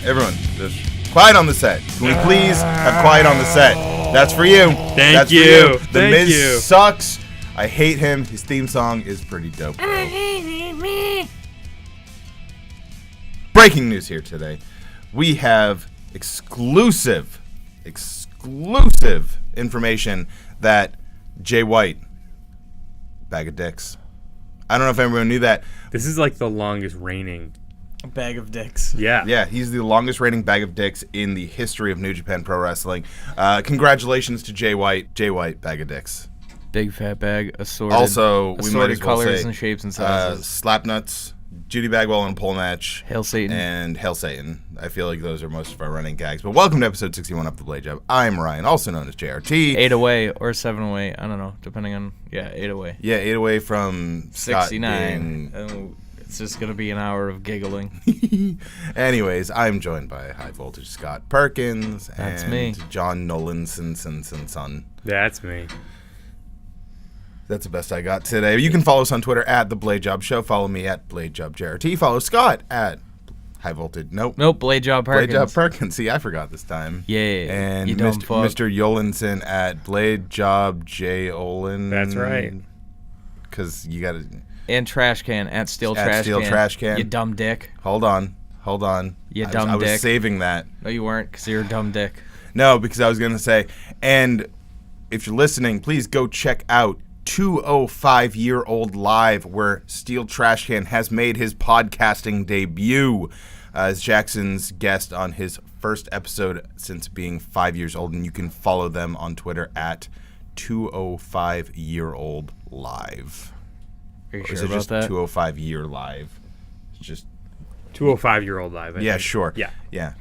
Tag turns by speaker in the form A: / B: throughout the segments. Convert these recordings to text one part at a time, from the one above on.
A: Everyone, just quiet on the set. Can we please have quiet on the set? That's for you.
B: Thank you.
A: The Miz sucks. I hate him. His theme song is pretty dope, though. Breaking news here today. We have exclusive information that Jay White, bag of dicks. I don't know if everyone knew that.
B: This is like the longest reigning
C: bag of dicks.
B: Yeah.
A: Yeah, he's the longest reigning bag of dicks in the history of New Japan Pro Wrestling. Congratulations to Jay White. Jay White, bag of dicks.
C: Big fat bag, assorted.
A: Also, we might as well
C: colors
A: say,
C: and shapes and sizes.
A: Slapnuts, Judy Bagwell in a pole match.
C: Hail Satan.
A: And Hail Satan. I feel like those are most of our running gags. But welcome to episode 61 of The Blade Job. I'm Ryan, also known as JRT.
C: 8 away or 7 away. I don't know, depending on... Yeah, 8 away.
A: Yeah, 8 away from
C: 69.
A: Scott
C: It's just going to be an hour of giggling.
A: Anyways, I'm joined by High Voltage Scott Perkins.
C: That's
A: and
C: me.
A: John Nolanson son.
B: That's me.
A: That's the best I got today. You can follow us on Twitter at The Blade Job Show. Follow me at Blade Job JRT. Follow Scott at High Voltage. Nope,
C: Blade Job Perkins.
A: Blade Job Perkins. See, I forgot this time.
C: Yeah.
A: And
C: you dumb fuck.
A: Mr. Yolenson at Blade Job J Olin.
B: That's right.
A: Because you got to...
C: And Trash Can at Steel Trash Can. You dumb dick.
A: Hold on.
C: You
A: I
C: dumb dick.
A: was saving that.
C: No, you weren't, because you're a dumb dick.
A: No, because I was going to say, and if you're listening, please go check out 205-Year-Old Live, where Steel Trash Can has made his podcasting debut as Jackson's guest on his first episode since being 5 years old, and you can follow them on Twitter at 205-Year-Old Live.
C: Are you
A: Or
C: sure
A: is it
C: about
A: just
C: that?
A: 205-Year Live? It's just
B: 205-year-old live. I
A: yeah,
B: think.
A: sure.
B: Yeah.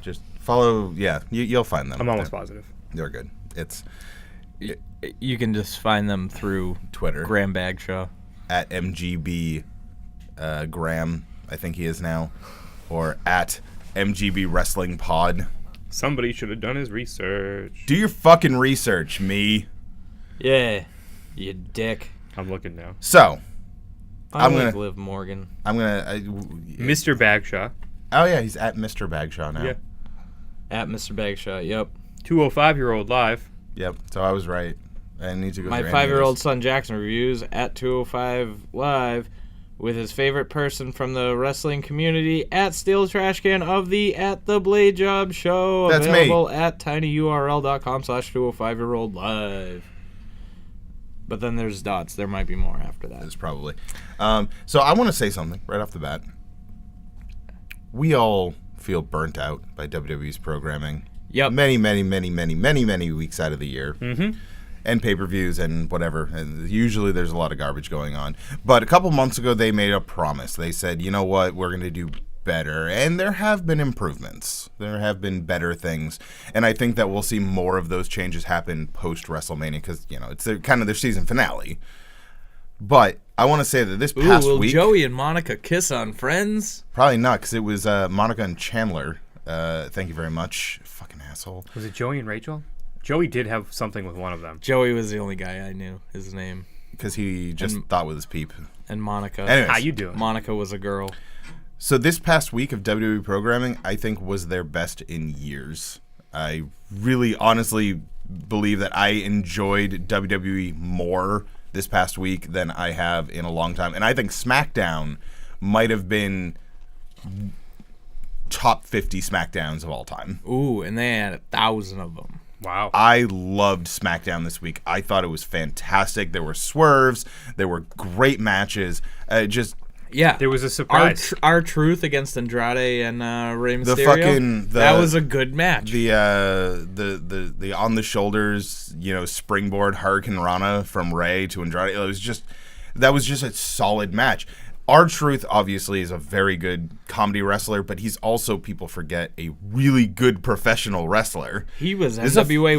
A: Just follow. Yeah, you'll find them.
B: I'm almost positive.
A: They're good. It's
C: You can just find them through
A: Twitter.
C: Graham Bagshaw.
A: At MGB Graham, I think he is now, or at MGB Wrestling Pod.
B: Somebody should have done his research.
A: Do your fucking research, me.
C: Yeah, you dick.
B: I'm looking now.
A: So,
C: I'm
A: gonna-
C: gonna Liv Morgan.
B: Mr. Bagshaw.
A: Oh yeah, he's at Mr. Bagshaw now.
B: Yeah.
C: At Mr. Bagshaw, yep.
B: 205-year-old live.
A: Yep. So I was right. I need to go.
C: My
A: through
C: 5-year-old son Jackson reviews at 205 Live with his favorite person from the wrestling community at Steel Trash Can of the At The Blade Job Show.
A: That's
C: available at tinyurl.com/205-year-old live. But then there's dots. There might be more after that.
A: It's probably. So I want to say something right off the bat. We all feel burnt out by WWE's programming.
C: Yep.
A: Many weeks out of the year.
B: Mm-hmm.
A: And pay-per-views and whatever. And usually there's a lot of garbage going on. But a couple months ago, they made a promise. They said, you know what, we're going to do better. And there have been improvements. There have been better things. And I think that we'll see more of those changes happen post-WrestleMania because, you know, it's kind of their season finale. But I want to say that this past
C: will
A: week...
C: Joey and Monica kiss on Friends?
A: Probably not, because it was Monica and Chandler. Thank you very much. Fucking asshole.
B: Was it Joey and Rachel? Joey did have something with one of them.
C: Joey was the only guy I knew his name.
A: Because he just thought with his peep.
C: And Monica.
A: Anyways,
B: How you doing?
C: Monica was a girl.
A: So this past week of WWE programming, I think, was their best in years. I really honestly believe that I enjoyed WWE more this past week than I have in a long time. And I think SmackDown might have been top 50 SmackDowns of all time.
C: Ooh, and they had 1,000 of them.
B: Wow.
A: I loved SmackDown this week. I thought it was fantastic. There were swerves. There were great matches.
C: Yeah.
B: There was a surprise.
C: Our Truth against Andrade and Rey Mysterio. That was a good match.
A: The on the shoulders, springboard Hurricane Rana from Rey to Andrade. That was just a solid match. R-Truth obviously is a very good comedy wrestler, but he's also, people forget, a really good professional wrestler.
C: He was NWA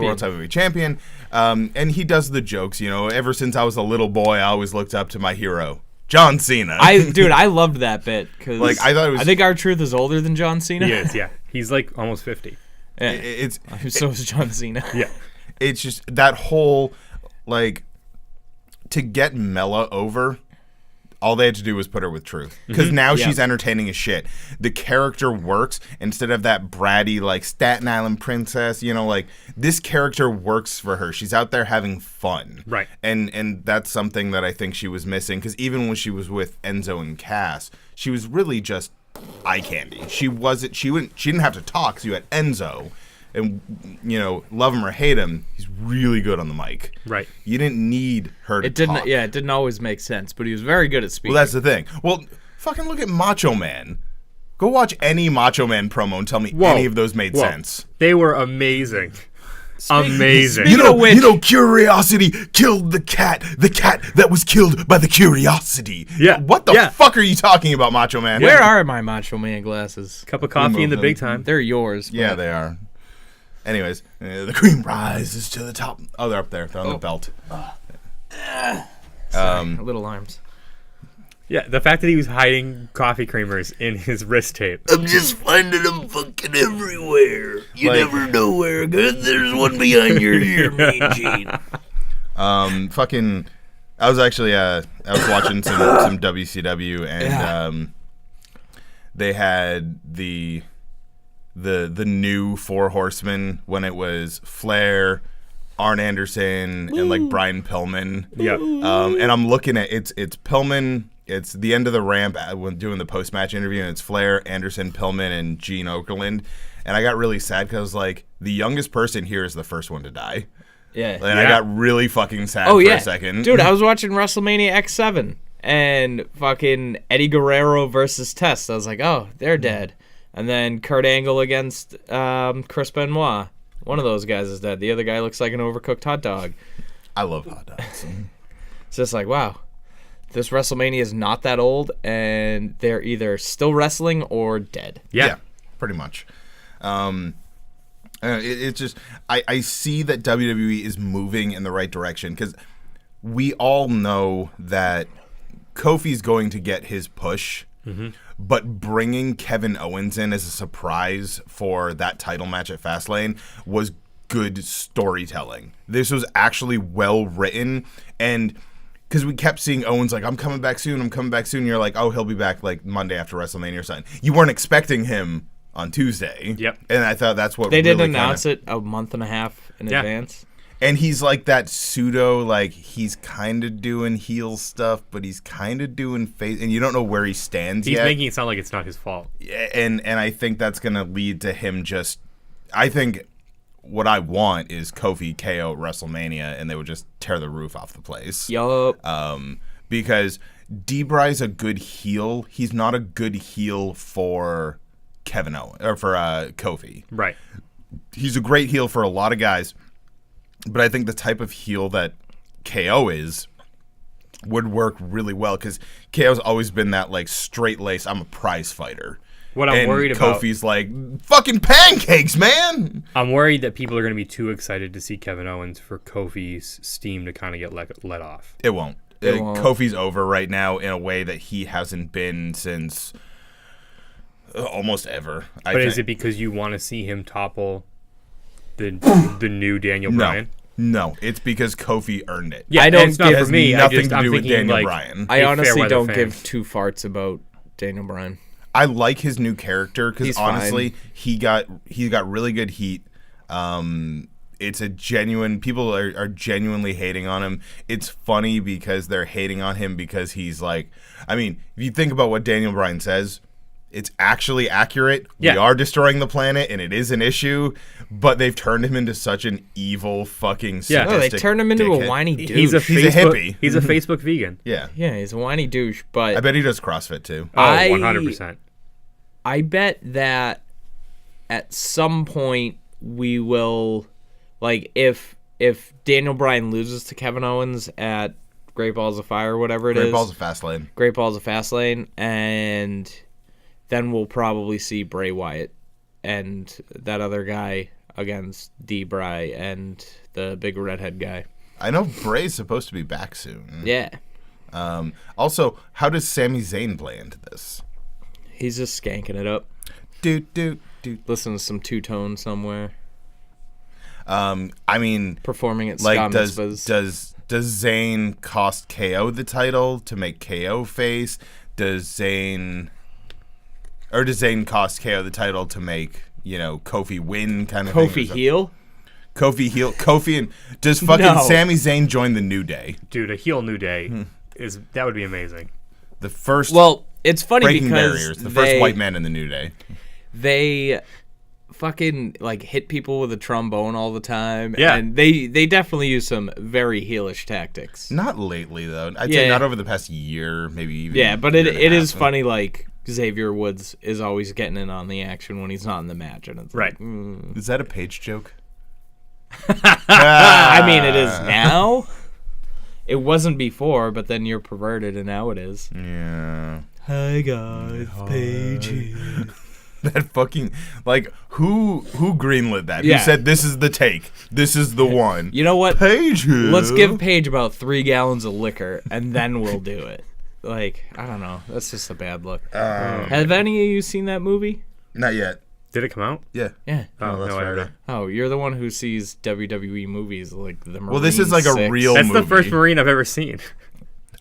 C: World
A: Heavyweight Champion, and he does the jokes. Ever since I was a little boy, I always looked up to my hero, John Cena.
C: I loved that bit because
A: I thought it was.
C: I think R-Truth is older than John Cena.
B: He is, yeah. He's like almost 50.
C: Yeah. So is John Cena.
B: Yeah.
A: It's just that whole to get Mella over. All they had to do was put her with Truth. Because now she's entertaining as shit. The character works instead of that bratty, like, Staten Island princess. You know, like, this character works for her. She's out there having fun.
B: Right.
A: And that's something that I think she was missing. Because even when she was with Enzo and Cass, she was really just eye candy. She didn't have to talk because you had Enzo. And, you know, love him or hate him, he's really good on the mic.
B: Right.
A: You didn't need her to
C: It didn't.
A: talk.
C: Yeah, it didn't always make sense, but he was very good at speaking.
A: Well, that's the thing. Well, fucking look at Macho Man. Go watch any Macho Man promo and tell me any of those made sense.
B: They were amazing. Amazing.
A: You know, Curiosity killed the cat that was killed by the Curiosity.
B: Yeah.
A: What the fuck are you talking about, Macho Man?
C: Where are my Macho Man glasses?
B: Cup of coffee in the
A: them.
B: big time.
C: They're yours.
A: Yeah,
C: but-
A: they are. Anyways, the cream rises to the top. Oh, they're up there. They're on the belt.
C: little arms.
B: Yeah, the fact that he was hiding coffee creamers in his wrist tape.
D: I'm just finding them fucking everywhere. You
A: Like-
D: never know where. Good, there's one behind your ear, Mean Gene.
A: Fucking. I was actually I was watching some WCW and they had the new Four Horsemen when it was Flair, Arn Anderson, and like Brian Pillman.
B: Yep.
A: And I'm looking at it's Pillman. It's the end of the ramp when doing the post match interview, and it's Flair, Anderson, Pillman, and Gene Okerlund. And I got really sad because like the youngest person here is the first one to die.
C: Yeah.
A: And I got really fucking sad
C: Oh
A: for
C: yeah,
A: a second.
C: dude. I was watching WrestleMania X7 and fucking Eddie Guerrero versus Test. I was like, oh, they're dead. And then Kurt Angle against Chris Benoit. One of those guys is dead. The other guy looks like an overcooked hot dog.
A: I love hot dogs.
C: It's just like, wow, this WrestleMania is not that old, and they're either still wrestling or dead.
B: Yeah.
A: Pretty much. It's just I see that WWE is moving in the right direction because we all know that Kofi's going to get his push. But bringing Kevin Owens in as a surprise for that title match at Fastlane was good storytelling. This was actually well written, and because we kept seeing Owens like, I'm coming back soon. You're like, oh, he'll be back like Monday after WrestleMania or something. You weren't expecting him on Tuesday.
B: Yep.
A: And I thought that's what
C: They
A: really
C: didn't announce it a month and a half in advance.
A: And he's like that pseudo, like he's kind of doing heel stuff, but he's kind of doing face, and you don't know where he stands
B: He's
A: yet.
B: making it sound like it's not his fault.
A: And I think that's gonna lead to him just. I think what I want is Kofi KO WrestleMania, and they would just tear the roof off the place.
C: Yup.
A: Because D-Bry's a good heel. He's not a good heel for Kevin Owens or for Kofi.
B: Right.
A: He's a great heel for a lot of guys. But I think the type of heel that KO is would work really well because KO's always been that like straight lace. I'm a prize fighter.
B: What I'm
A: and
B: worried about.
A: Kofi's like fucking pancakes, man.
B: I'm worried that people are going to be too excited to see Kevin Owens for Kofi's steam to kind of get let off.
A: It won't.
C: won't.
A: Kofi's over right now in a way that he hasn't been since almost ever.
B: But is it because you want to see him topple the new Daniel Bryan?
A: No, it's because Kofi earned it.
B: Yeah,
C: I don't
B: it's not
C: give-
B: for me.
A: Nothing to
B: I'm
A: do with
B: thinking
A: Daniel
B: like,
A: Bryan.
C: I
B: a fair
C: honestly
B: weather
C: don't
B: fan.
C: give two farts about Daniel Bryan.
A: I like his new character because
C: He's
A: honestly, he got really good heat. It's a genuine. People are genuinely hating on him. It's funny because they're hating on him because he's like. I mean, if you think about what Daniel Bryan says, it's actually accurate.
B: Yeah.
A: We are destroying the planet, and it is an issue. But they've turned him into such an evil fucking.
B: Yeah.
C: No, they
A: sadistic
C: turned him into
A: dickhead.
C: a whiny douche.
B: He's a
A: He's a
B: Facebook,
A: hippie.
B: He's a Facebook vegan.
A: Yeah,
C: Yeah, he's a whiny douche. But
A: I bet he does CrossFit too.
B: Oh,
C: I-
B: 100%.
C: I bet that at some point we will, like, if Daniel Bryan loses to Kevin Owens at Great Balls of Fire or whatever it is,
A: Great Balls of Fastlane.
C: Great Balls of Fastlane, and then we'll probably see Bray Wyatt and that other guy against D-Bry and the big redhead guy.
A: I know Bray's supposed to be back soon.
C: Yeah,
A: Also, how does Sami Zayn play into this?
C: he's just skanking it up.
A: Dude.
C: Listen to some two-tone somewhere.
A: I mean,
C: Performing at
A: like,
C: Ska
A: does
C: Mitzvahs.
A: Does Zayn cost KO the title to make KO face? Does Zayn cost KO the title to make, Kofi win kind of thing?
C: Kofi heel?
A: Kofi heel. Kofi and does fucking
C: No.
A: Sami Zayn join the New Day?
B: Dude, a heel New Day that would be amazing.
A: The first
C: Well, it's funny
A: breaking
C: because
A: barriers. The first white man in the New Day.
C: they fucking like hit people with a trombone all the time.
B: Yeah.
C: And they definitely use some very heelish tactics.
A: Not lately though. I'd say
C: Yeah.
A: not over the past year, maybe even.
C: Yeah, but
A: year
C: it
A: and a
C: is
A: half.
C: funny, like Xavier Woods is always getting in on the action when he's not in the match, and it's
B: Right.
C: like,
A: Is that a Page joke?
C: I mean, it is now. It wasn't before, but then you're perverted, and now it is.
A: Yeah.
C: Hi guys, Paige.
A: That fucking who greenlit that?
C: Yeah.
A: Who said this is the take? This is the one.
C: You know what?
A: Page.
C: Let's give Paige about 3 gallons of liquor, and then we'll do it. Like, I don't know. That's just a bad look. Have any of you seen that movie?
A: Not yet.
B: Did it come out?
A: Yeah.
C: Yeah.
B: Oh,
A: that's
B: no, I
A: right.
B: haven't.
C: Oh, you're the one who sees WWE movies like the Marine
A: Well, this is like a
C: 6.
A: real
B: That's
A: movie.
B: the first Marine I've ever seen.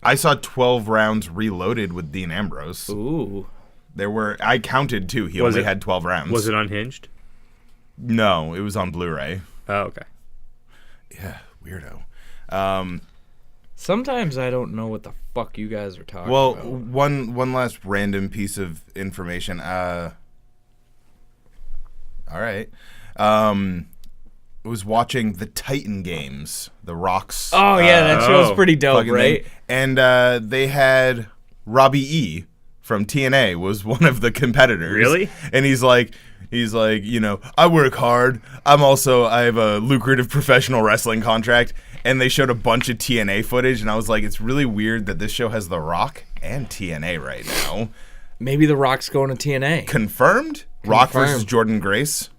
A: I saw 12 rounds reloaded with Dean Ambrose.
C: Ooh.
A: I counted too. He
B: Was
A: only
B: it-
A: had 12 rounds.
B: Was it unhinged?
A: No, it was on Blu-ray.
B: Oh, okay.
A: Yeah, weirdo.
C: Sometimes I don't know what the fuck you guys are talking
A: Well,
C: about.
A: one last random piece of information. All right. Was watching the Titan Games, the Rock's.
C: Oh, yeah, that show's
B: Oh,
C: pretty dope,
A: fucking
C: right?
A: thing. And they had Robbie E from TNA was one of the competitors.
B: Really?
A: And he's like, I work hard. I have a lucrative professional wrestling contract. And they showed a bunch of TNA footage, and I was like, it's really weird that this show has The Rock and TNA right now.
C: Maybe The Rock's going to TNA.
A: Confirmed? Rock versus
C: Confirmed.
A: Jordan Grace?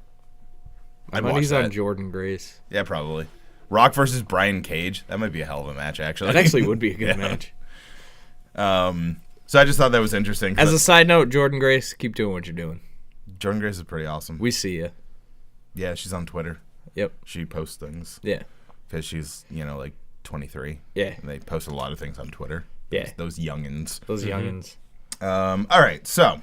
A: I'd
C: But
A: watch
C: he's
A: that.
C: on Jordan Grace.
A: Yeah, probably. Rock versus Brian Cage. That might be a hell of a match, actually.
C: That actually would be a good
A: Yeah.
C: match.
A: So I just thought that was interesting.
C: As a side note, Jordan Grace, keep doing what you're doing.
A: Jordan Grace is pretty awesome.
C: We see you.
A: Yeah, she's on Twitter.
C: Yep.
A: She posts things
C: Yeah.
A: because she's, 23.
C: Yeah.
A: And they post a lot of things on Twitter.
C: Yeah.
A: Those youngins.
C: Those youngins.
A: All right, so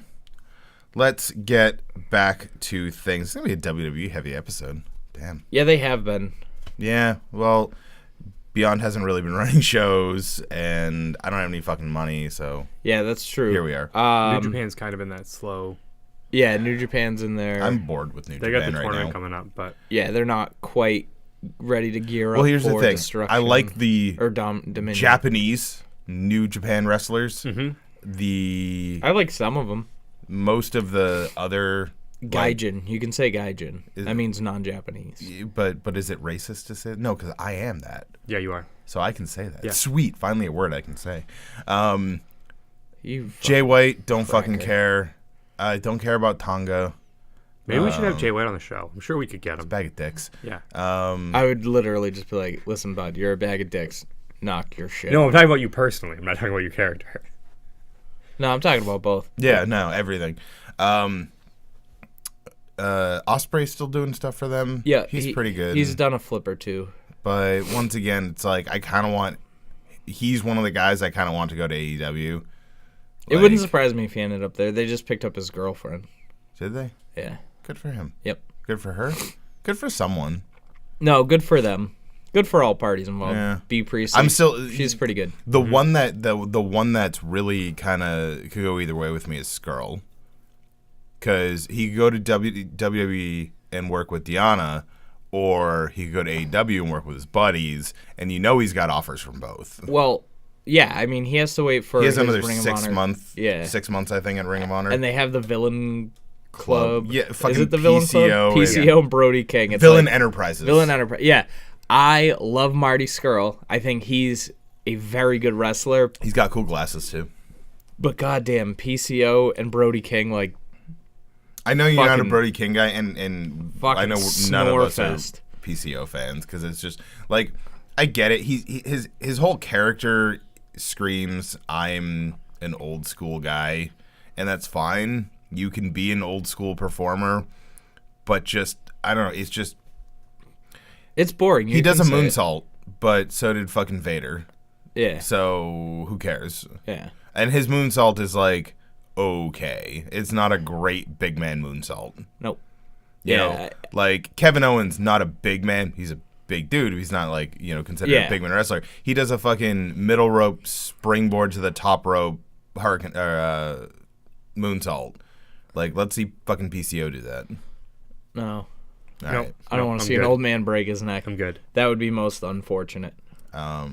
A: let's get back to things. It's going to be a WWE heavy episode. Damn.
C: Yeah, they have been.
A: Yeah, well, Beyond hasn't really been running shows, and I don't have any fucking money, so
C: Yeah, that's true.
A: here we are.
B: New Japan's kind of in that slow.
C: Yeah, New Japan's in there.
A: I'm bored with New
B: They got
A: Japan
B: the
A: right
B: tournament
A: now.
B: coming up, but
C: Yeah, they're not quite ready to gear up
A: Well, here's
C: for
A: the thing.
C: destruction.
A: I like the
C: or Dominion.
A: Japanese New Japan wrestlers.
B: Mm-hmm.
A: The
C: I like some of them.
A: most of the other
C: Gaijin. You can say Gaijin.
A: Is-
C: That means non-Japanese.
A: but is it racist to say no? Because I am that,
B: yeah, you are.
A: so I can say that.
B: Yeah.
A: Sweet, finally a word I can say.
C: You
A: Jay White, don't fucking
C: cracker.
A: care. I don't care about Tonga.
B: Maybe we should have Jay White on the show. I'm sure we could get him.
A: Bag of dicks.
B: Yeah.
C: I would literally just be like, listen, bud, you're a bag of dicks. Knock your shit.
B: No, I'm talking about you personally. I'm not talking about your character.
C: No, I'm talking about both.
A: Yeah, no, everything. Osprey's still doing stuff for them.
C: Yeah,
A: he's pretty good.
C: He's done a flip or two.
A: But once again, it's like I kind of want. He's one of the guys I kind of want to go to AEW.
C: It wouldn't
A: Like,
C: surprise me if he ended up there. They just picked up his girlfriend.
A: Did they?
C: Yeah.
A: Good for him.
C: Yep.
A: Good for her. Good for someone.
C: No, good for them. Good for all parties involved.
A: Yeah.
C: B Priestley.
A: I'm still.
C: She's pretty good.
A: The one that the one that's really kind of could go either way with me is Skrull. Because he could go to WWE and work with Deanna, or he could go to AEW and work with his buddies, and he's got offers from both.
C: Well, yeah, I mean, he has to wait for
A: He has
C: his
A: another
C: Ring of
A: 6
C: Honor.
A: months.
C: Yeah.
A: 6 months, I think, at Ring of Honor.
C: And they have the Villain Club.
A: Yeah,
C: Is
A: fucking
C: it the Villain Club?
A: PCO,
C: PCO and Brody King. It's
A: Villain
C: like,
A: Enterprises.
C: Villain Enterprise. Yeah. I love Marty Skrull. I think he's a very good wrestler.
A: He's got cool glasses too.
C: But goddamn, PCO and Brody King, like,
A: I know you're not a
C: Fucking-
A: Brody King guy, and
C: fucking
A: I know none of us
C: Snorefest.
A: are PCO fans because it's just like I get it. His whole character screams, "I'm an old school guy," and that's fine. You can be an old school performer, but just I don't know. It's just
C: it's boring.
A: he
C: You
A: does a
C: can say it.
A: moonsault, but so did fucking Vader.
C: Yeah.
A: So who cares?
C: Yeah.
A: And his moonsault is like okay. It's not a great big man moonsault.
C: Nope.
A: You
C: Yeah.
A: know, like Kevin Owens, not a big man. He's a big dude. He's not like, considered a big man wrestler. He does a fucking middle rope springboard to the top rope hurricane moonsault. Like, let's see fucking PCO do that.
C: No.
A: All
B: Nope.
A: right.
C: I don't want to
B: I'm
C: see an
B: good.
C: old man break his neck.
B: I'm good.
C: That would be most unfortunate.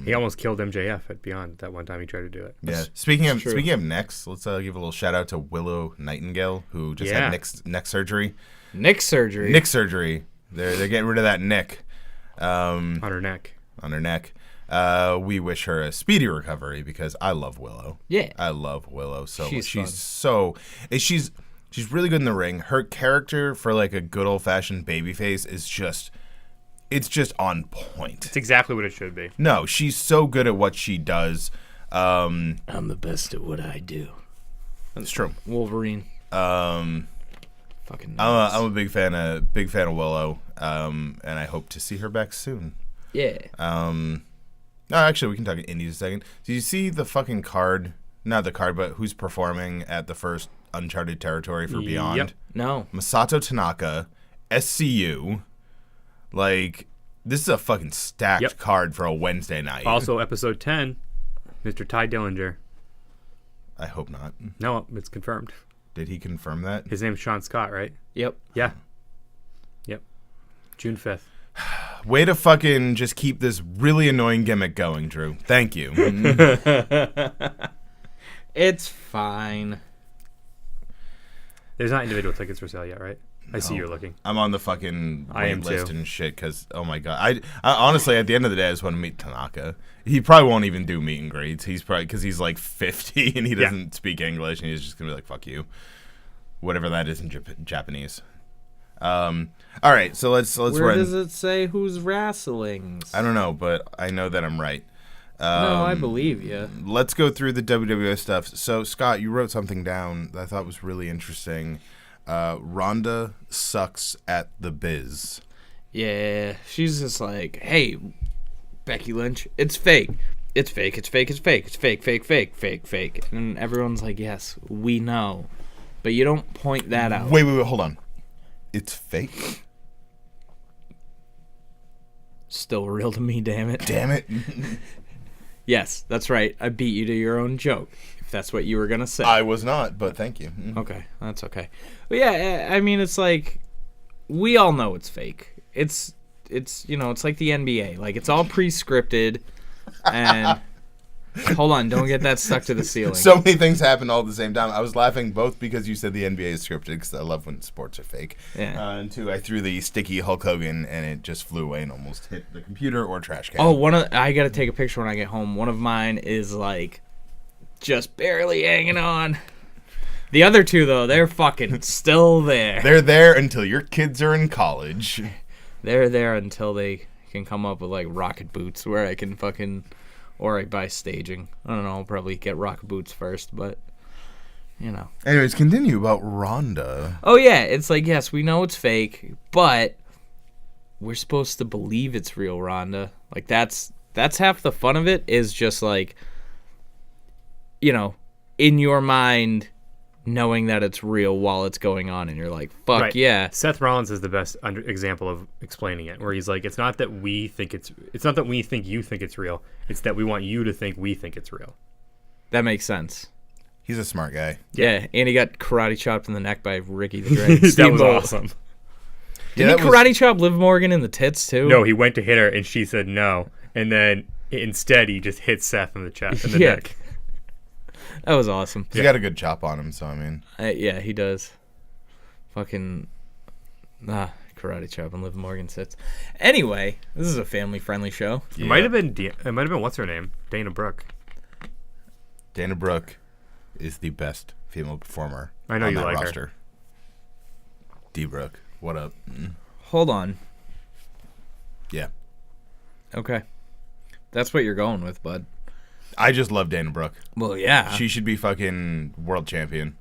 B: He almost killed MJF at Beyond that one time he tried to do it.
A: Yeah. Speaking of
C: true.
A: necks, let's give a little shout out to Willow Nightingale, who just
B: Yeah.
A: had neck surgery.
C: Nick surgery.
A: Nick surgery. They're getting rid of that nick
B: On her neck.
A: on her neck. We wish her a speedy recovery because I love Willow.
C: Yeah.
A: I love Willow so much.
C: She's
A: She's really good in the ring. Her character for like a good old fashioned babyface is just on point.
B: It's exactly what it should be.
A: No, she's so good at what she does.
D: I'm the best at what I do.
A: It's true.
C: Wolverine.
A: Um,
C: Fucking nice.
A: I'm a big fan of Willow. And I hope to see her back soon.
C: Yeah.
A: No, actually, we can talk indies a second. Did you see the fucking card? Not the card, but who's performing at the first Uncharted territory for Beyond?
B: Yep.
C: No.
A: Masato Tanaka, SCU. Like, this is a fucking stacked
B: Yep.
A: card for a Wednesday night.
B: Also, episode 10, Mr. Ty Dillinger.
A: I hope not.
B: No, it's confirmed.
A: Did he confirm that?
B: His name's Sean Scott, right?
C: Yep.
B: Yeah. Yep. June 5th.
A: Way to fucking just keep this really annoying gimmick going, Drew. Thank you.
C: It's fine.
B: There's not individual tickets for sale yet, right? I see you're looking.
A: I'm on the fucking
B: I
A: wait
B: am
A: list
B: too.
A: and shit because, oh my God. I honestly, at the end of the day, I just want to meet Tanaka. He probably won't even do meet and greets. He's probably, because he's like 50 and he
B: Yeah.
A: doesn't speak English and he's just going to be like, fuck you. Whatever that is in Japanese. All right, so let's
C: Where
A: run.
C: does it say who's wrestling?
A: I don't know, but I know that I'm right.
C: No, I believe you.
A: Let's go through the WWF stuff. So, Scott, you wrote something down that I thought was really interesting. Rhonda sucks at the biz.
C: Yeah, she's just like, hey, Becky Lynch, it's fake. It's fake, it's fake, it's fake, it's fake, fake, fake, fake, fake. And everyone's like, yes, we know. But you don't point that out.
A: Wait, hold on. It's fake?
C: Still real to me, damn it.
A: Damn it.
C: Yes, that's right. I beat you to your own joke, if that's what you were going to say.
A: I was not, but thank you.
C: Okay, that's okay. But yeah, I mean, it's like, we all know it's fake. It's it's like the NBA. Like, it's all pre-scripted, and hold on, don't get that stuck to the ceiling.
A: So many things happen all at the same time. I was laughing both because you said the NBA is scripted, because I love when sports are fake.
C: Yeah.
A: And two, I threw the sticky Hulk Hogan, and it just flew away and almost hit the computer or trash can.
C: Oh, I gotta take a picture when I get home. One of mine is like just barely hanging on. The other two, though, they're fucking still there.
A: They're there until your kids are in college.
C: They're there until they can come up with like rocket boots where I can fucking, or I buy staging. I don't know. I'll probably get rocket boots first, but
A: Anyways, continue about Rhonda.
C: Oh yeah, it's like, yes, we know it's fake, but we're supposed to believe it's real, Rhonda. Like that's half the fun of it, is just like, in your mind, knowing that it's real while it's going on, and you're like, fuck
B: Right.
C: yeah.
B: Seth Rollins is the best example of explaining it, where he's like, it's not that we think you think it's real. It's that we want you to think we think it's real.
C: That makes sense.
A: He's a smart guy.
C: Yeah, and he got karate chopped in the neck by Ricky the Dragon
B: That was
C: Steamboat.
B: awesome.
C: Didn't he karate chop Liv Morgan in the tits too?
B: No, he went to hit her and she said no, and then instead he just hit Seth in the chest, in the
C: Yeah.
B: neck.
C: That was awesome.
A: He's got a good chop on him, so I mean.
C: Yeah, he does. Fucking karate chop and Liv Morgan sits. Anyway, this is a family-friendly show.
B: It might have been what's her name, Dana Brooke.
A: Dana Brooke is the best female performer
B: I know
A: on
B: you
A: that
B: like her.
A: roster. D Brooke, what up?
C: Hold on.
A: Yeah.
C: Okay. That's what you're going with, bud.
A: I just love Dana Brooke.
C: Well, yeah.
A: She should be fucking world champion.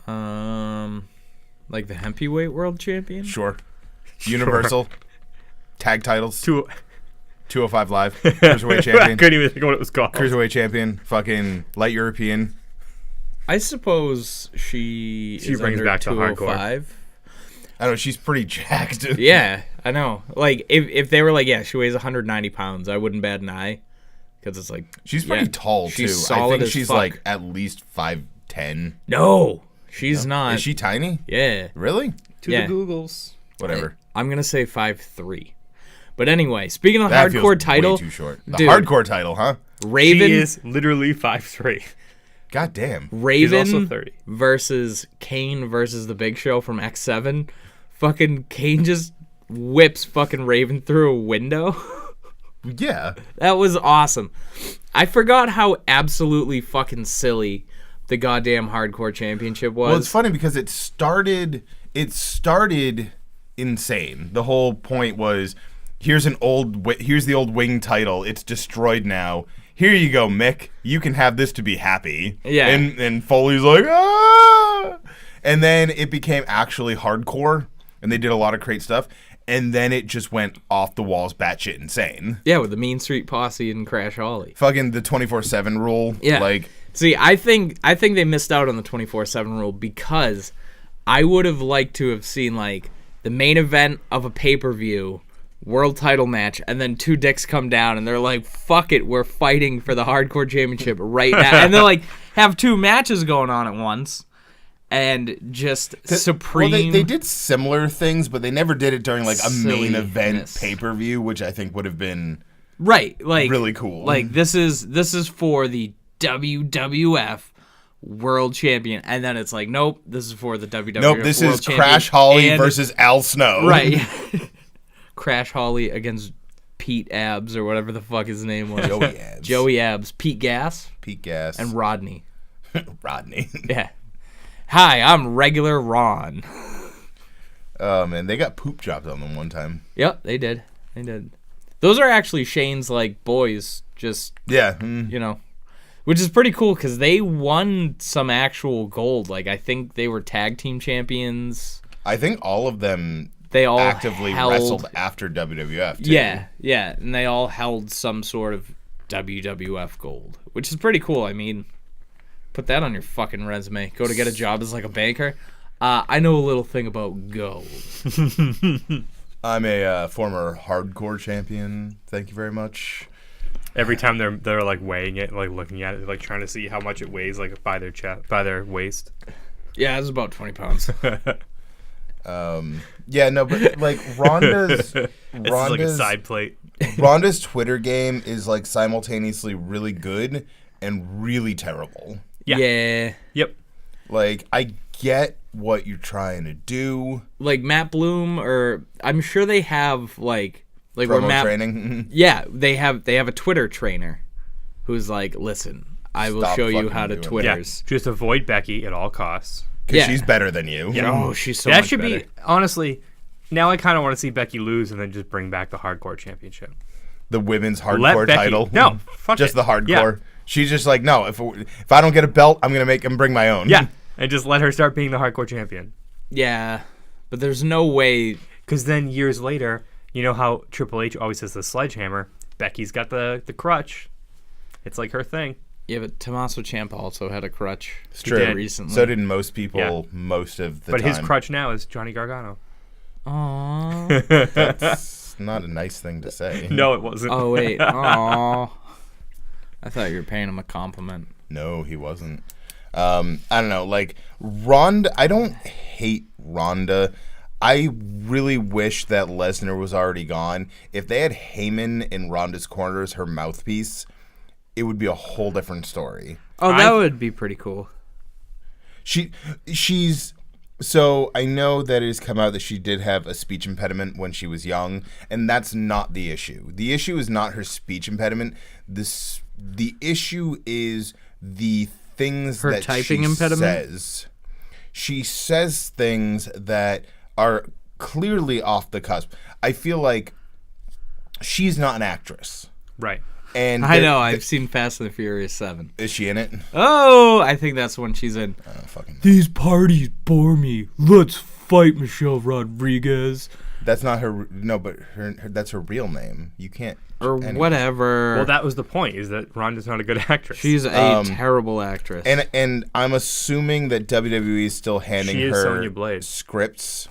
C: Like the heavyweight world champion?
A: Sure. Universal. Tag titles.
B: Two
A: 205 Live, Cruiserweight
B: I
A: champion.
B: couldn't even think of what it was called.
A: Cruiserweight champion, fucking light European.
C: I suppose she is
B: brings
C: under
B: back to hardcore.
C: 205.
A: I don't know, she's pretty jacked.
C: Yeah, I know. Like, if they were like, yeah, she weighs 190 pounds, I wouldn't bat an eye. Because it's like...
A: She's pretty
C: yeah,
A: tall, too.
C: she's
A: I
C: solid
A: think
C: as
A: she's
C: fuck.
A: like at least 5'10".
C: No, she's not.
A: Is she tiny?
C: Yeah.
A: Really?
B: To
C: Yeah.
B: the Googles.
A: Whatever.
C: I'm going to say 5'3". But anyway, speaking of the
A: That
C: hardcore
A: feels
C: title,
A: way too short. The
C: dude,
A: hardcore title, huh?
C: Raven,
B: She is literally 5'3".
A: God damn.
C: Raven
B: She's also 30.
C: versus Kane versus the Big Show from X7. Fucking Kane just whips fucking Raven through a window.
A: Yeah.
C: That was awesome. I forgot how absolutely fucking silly the goddamn hardcore championship was.
A: Well, it's funny because it started insane. The whole point was here's the old wing title. It's destroyed now. Here you go, Mick. You can have this to be happy.
C: Yeah.
A: And Foley's like, ah! And then it became actually hardcore, and they did a lot of great stuff. And then it just went off the walls, batshit insane.
C: Yeah, with the Mean Street Posse and Crash Holly.
A: Fucking the 24/7 rule.
C: Yeah.
A: Like,
C: See, I think they missed out on the 24/7 rule because I would have liked to have seen like the main event of a pay-per-view world title match and then two dicks come down and they're like, fuck it, we're fighting for the hardcore championship right now. And they'll like have two matches going on at once and just supreme.
A: Well, they did similar things, but they never did it during like a main event
C: Silliness.
A: pay-per-view, which I think would have been
C: right, like
A: really cool.
C: Like this is for the WWF World Champion, and then it's like, nope, this is for the WWF.
A: Nope, this
C: World
A: is
C: Champion,
A: Crash Holly
C: and-
A: versus Al Snow.
C: right. Crash Holly against Pete Abs or whatever the fuck his name was.
A: Joey Abs.
C: Joey Abs, Pete Gas,
A: Pete Gas.
C: and Rodney.
A: Rodney.
C: Yeah. Hi, I'm regular Ron.
A: Oh, man. They got poop jobs on them one time.
C: Yep, they did. They did. Those are actually Shane's like boys, just
A: Yeah.
C: you know, which is pretty cool because they won some actual gold. Like I think they were tag team champions.
A: I think all of them
C: They all
A: actively
C: held,
A: wrestled after WWF, too.
C: Yeah, yeah, and they all held some sort of WWF gold, which is pretty cool. I mean, put that on your fucking resume. Go to get a job as like a banker. I know a little thing about gold.
A: I'm a former hardcore champion. Thank you very much.
B: Every time they're like weighing it, like looking at it, like trying to see how much it weighs, like by their chest, by their waist.
C: Yeah, it's about 20 pounds.
A: Yeah, no, but like Ronda's
B: This is like a side plate.
A: Ronda's Twitter game is like simultaneously really good and really terrible.
B: Yeah.
C: Yeah.
B: Yep.
A: Like I get what you're trying to do.
C: Like Matt Bloom, or I'm sure they have like where
A: Promo
C: Matt.
A: training.
C: Yeah, they have a Twitter trainer, who's like, listen, I will
A: Stop
C: show you
A: fucking
C: how to
A: doing that.
B: Yeah.
C: Twitters.
B: Just avoid Becky at all costs.
A: Because
C: Yeah.
A: she's better than you.
B: Yeah.
C: Oh, she's so
B: that
C: much
B: should
C: better.
B: be honestly. Now I kind of want to see Becky lose and then just bring back the hardcore championship.
A: The women's
B: Let
A: hardcore
B: Becky-
A: title.
B: No, fuck
A: just
B: it.
A: the hardcore.
B: Yeah.
A: She's just like, no, if I don't get a belt, I'm gonna make him bring my own.
B: Yeah, and just let her start being the hardcore champion.
C: Yeah, but there's no way.
B: Because then years later, you know how Triple H always has the sledgehammer. Becky's got the crutch. It's like her thing.
C: Yeah, but Tommaso Ciampa also had a crutch.
A: It's true.
B: did.
C: Recently.
A: So did most people
B: Yeah.
A: most of the
B: But
A: time.
B: his crutch now is Johnny Gargano.
C: Aww.
A: That's not a nice thing to say.
B: No, it wasn't.
C: Oh wait. Aww. I thought you were paying him a compliment.
A: No, he wasn't. I don't know. Like Ronda, I don't hate Ronda. I really wish that Lesnar was already gone. If they had Heyman in Ronda's corner as her mouthpiece, it would be a whole different story.
C: Oh, that would be pretty cool.
A: She's so I know that it has come out that she did have a speech impediment when she was young, and that's not the issue. The issue is not her speech impediment. The issue is the things
C: Her
A: that
C: typing
A: she
C: impediment?
A: says. She says things that are clearly off the cusp. I feel like she's not an actress.
B: Right.
A: And
C: I know. I've seen Fast and the Furious 7.
A: is she in it?
C: Oh, I think that's when she's in.
A: Oh, fucking.
D: These parties bore me. Let's fight Michelle Rodriguez.
A: That's not her. No, but that's her real name. You can't.
C: Or
A: anyway.
C: whatever.
B: Well, that was the point. Is that Ronda's not a good actress?
C: She's a terrible actress.
A: And I'm assuming that WWE is still handing
B: She is
A: her
B: Sonya Blade.
A: scripts.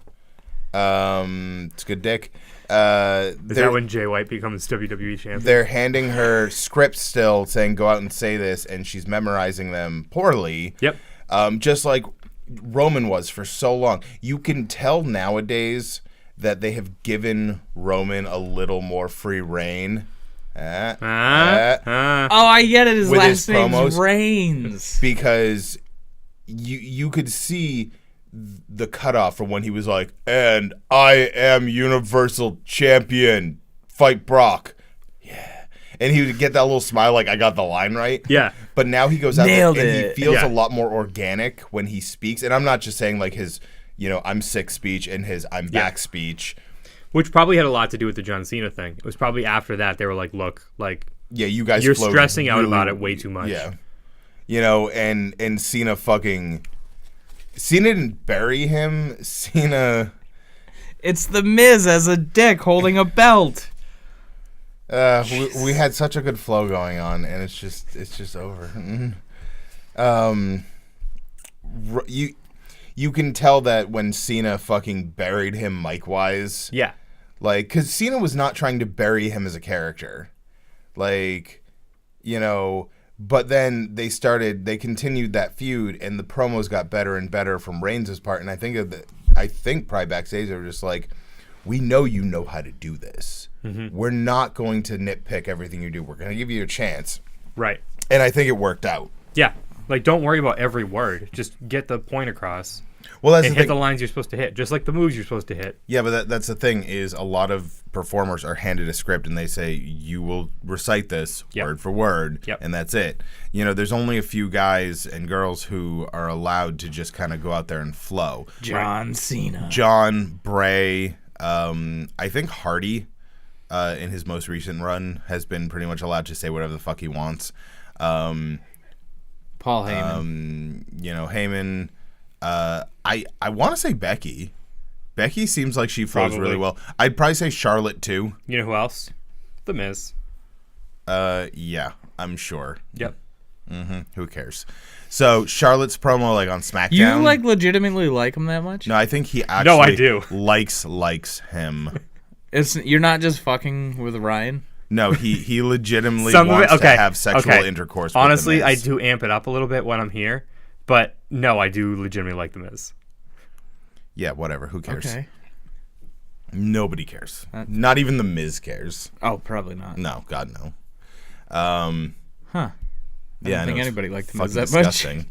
A: It's good dick.
B: Is that when Jay White becomes WWE champion?
A: They're handing her scripts still, saying go out and say this, and she's memorizing them poorly.
B: Yep.
A: Just like Roman was for so long. You can tell nowadays that they have given Roman a little more free reign.
C: Oh, I get it. His
A: With
C: last
A: his
C: name's
A: promos.
C: Reigns.
A: Because you could see the cutoff from when he was like, and I am Universal Champion, fight Brock. Yeah. And he would get that little smile like, I got the line right.
B: Yeah.
A: But now he goes out there
C: Nailed
A: and
C: it.
A: he feels
B: Yeah.
A: a lot more organic when he speaks. And I'm not just saying like his, I'm sick speech and his I'm back speech.
B: Which probably had a lot to do with the John Cena thing. It was probably after that they were like, look, like,
A: Yeah, you guys
B: you're
A: flowed
B: stressing out
A: really-
B: about it way too much.
A: Yeah. And Cena didn't bury him. Cena
C: It's the Miz as a dick holding a belt.
A: we had such a good flow going on, and it's just over. You can tell that when Cena fucking buried him mic-wise.
B: Yeah.
A: Like, because Cena was not trying to bury him as a character. Like, but then they continued that feud, and the promos got better and better from Reigns' part, and I think probably backstage they were just like, we know you know how to do this. Mm-hmm. We're not going to nitpick everything you do. We're going to give you a chance.
B: Right.
A: And I think it worked out.
B: Yeah. Like, don't worry about every word. Just get the point across.
A: Well, that's
B: And
A: the
B: hit
A: thing.
B: the lines you're supposed to hit, just like the moves you're supposed to hit.
A: Yeah, but that's the thing is a lot of performers are handed a script and they say, you will recite this
B: Yep.
A: word for word,
B: Yep.
A: and that's it. There's only a few guys and girls who are allowed to just kind of go out there and flow.
C: John Cena.
A: John, Bray, I think Hardy, in his most recent run, has been pretty much allowed to say whatever the fuck he wants.
C: Paul Heyman.
A: Heyman. I want to say Becky. Becky seems like she flows really
B: Probably.
A: well. I'd probably say Charlotte too.
B: You know who else? The Miz.
A: Yeah, I'm sure.
B: Yep.
A: Who cares? So Charlotte's promo like on SmackDown.
C: You legitimately like him that much?
A: No, I think he actually
B: No, I do.
A: likes him.
C: You're not just fucking with Ryan?
A: No, he legitimately
B: Some of
A: wants
B: it, okay.
A: to have sexual
B: okay.
A: intercourse with
B: Honestly,
A: The
B: I
A: Miz.
B: do amp it up a little bit when I'm here, but no, I do legitimately like The Miz.
A: Yeah, whatever. Who cares?
C: Okay.
A: Nobody cares. Not even The Miz cares.
C: Oh, probably not.
A: No, God no.
C: Huh.
A: Yeah,
C: don't think
A: it's
C: anybody liked The Miz
A: fucking
C: that much.
A: disgusting.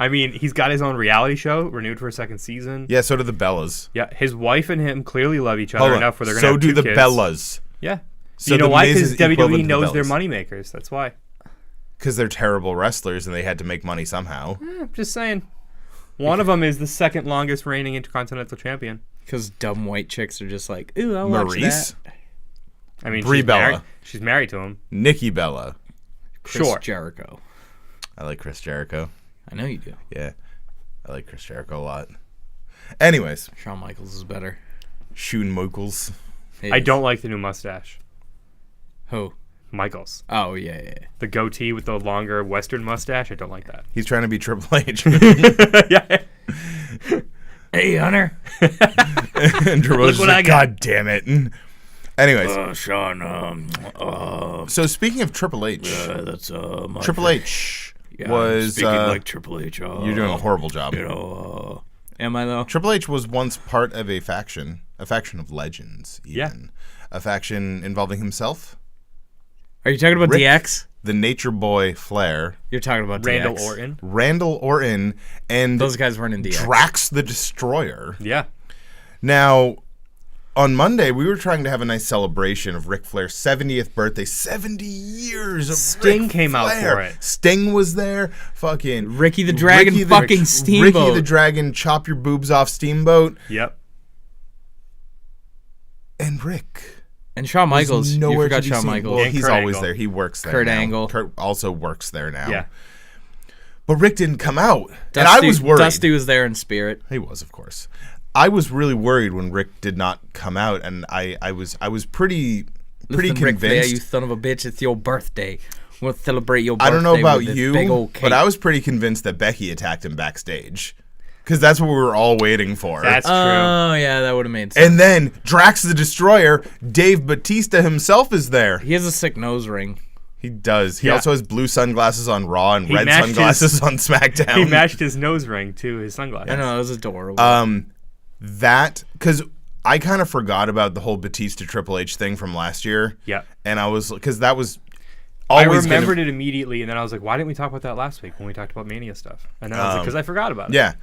B: I mean, he's got his own reality show, renewed for a second season.
A: Yeah, so do the Bellas.
B: Yeah, his wife and him clearly love each other
A: Hold on.
B: enough where they're going to
A: So
B: have
A: do
B: two
A: the
B: kids.
A: Bellas.
B: Yeah.
A: So
B: you know
A: The
B: why?
A: Miz
B: Because
A: is equivalent
B: WWE
A: to the
B: knows they're
A: Bellas.
B: moneymakers. That's why.
A: Because they're terrible wrestlers and they had to make money somehow.
B: I'm just saying. One of them is the second longest reigning Intercontinental Champion.
C: Because dumb white chicks are just like, ooh, I'll watch
A: Maurice,
C: that.
B: I mean,
A: Brie Bella.
B: She's married to him.
A: Nikki Bella.
C: Chris
B: Sure.
C: Jericho.
A: I like Chris Jericho.
C: I know you do.
A: Yeah, I like Chris Jericho a lot. Anyways,
C: Shawn Michaels is better.
A: Shawn Michaels.
C: He
B: I
C: is.
B: don't like the new mustache.
C: Who?
B: Michaels.
C: Oh, yeah.
B: The goatee with the longer Western mustache. I don't like that.
A: He's trying to be Triple H.
B: Yeah.
C: Hey, Hunter.
A: And Triple H is
C: what
A: like,
C: I got."
A: God damn it. Anyways,
D: Sean,
A: so speaking of Triple H,
D: that's my
A: Triple H
D: yeah,
A: was
D: speaking like Triple H.
A: you're doing a horrible job.
C: Am I, though?
A: Triple H was once part of a faction of legends, even. A faction involving himself,
C: Are you talking about
A: Rick-
C: DX?
A: the Nature Boy Flair,
C: You're talking about
B: Randall
C: DX.
B: Orton.
A: Randall Orton, and
C: Those guys weren't in DX.
A: Drax the Destroyer.
B: Yeah.
A: Now, on Monday, we were trying to have a nice celebration of Ric Flair's 70th birthday. 70 years of
B: Sting
A: Ric
B: came out
A: Flair.
B: for it.
A: Sting was there. Fucking
C: Ricky the Dragon fucking Steamboat.
A: Ricky the Dragon, chop your boobs off Steamboat.
B: Yep.
A: And Rick.
C: And Shawn
A: was
C: Michaels. You
A: nowhere to
C: forgot
A: be
C: Shawn
A: seen.
C: Michaels.
A: Well,
B: And
A: he's
B: Kurt
A: always
B: Angle.
A: there. He works there
C: Kurt
A: now.
C: Angle.
A: Kurt also works there now.
B: Yeah.
A: But Rick didn't come out. And I was worried.
C: Dusty was there in spirit.
A: He was, of course. I was really worried when Rick did not come out, and I was pretty
C: Listen, Ric Flair,
A: convinced.
C: you son of a bitch! It's your birthday. We'll celebrate your
A: I
C: birthday.
A: don't know about
C: with this
A: you,
C: big old cake.
A: but I was pretty convinced that Becky attacked him backstage, because that's what we were all waiting for.
B: That's true.
C: Oh yeah, that would have made sense.
A: And then Drax the Destroyer, Dave Bautista himself is there.
C: He has a sick nose ring.
A: He does. He
B: Yeah.
A: also has blue sunglasses on Raw and red
B: matched
A: sunglasses on SmackDown.
B: He matched his nose ring to his sunglasses.
C: I know, it was adorable.
A: That, because I kind of forgot about the whole Batista Triple H thing from last year.
B: Yeah.
A: And I was, because that was
B: I
A: always
B: remembered it immediately, and then I was like, why didn't we talk about that last week when we talked about Mania stuff? And then I was like, because I forgot about it.
A: Yeah.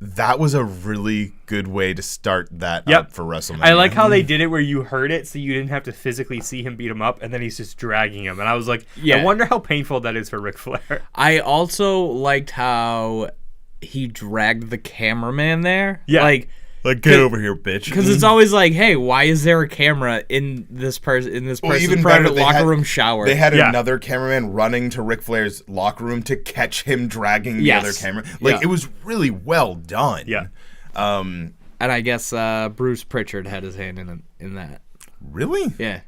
A: That was a really good way to start that
B: Yep.
A: up for WrestleMania.
B: I like how they did it where you heard it, so you didn't have to physically see him beat him up, and then he's just dragging him. And I was like,
C: Yeah.
B: I wonder how painful that is for Ric Flair.
C: I also liked how he dragged the cameraman there.
B: Yeah.
C: Like,
A: get over here, bitch.
C: because it's always like, hey, why is there a camera in this person's
A: even
C: private
A: better, they
C: locker
A: had-
C: room shower?
A: They had
B: Yeah.
A: another cameraman running to Ric Flair's locker room to catch him dragging the
C: Yes.
A: other camera. Like,
C: Yeah.
A: it was really well done.
B: Yeah.
C: And I guess Bruce Pritchard had his hand in that.
A: Really?
C: Yeah.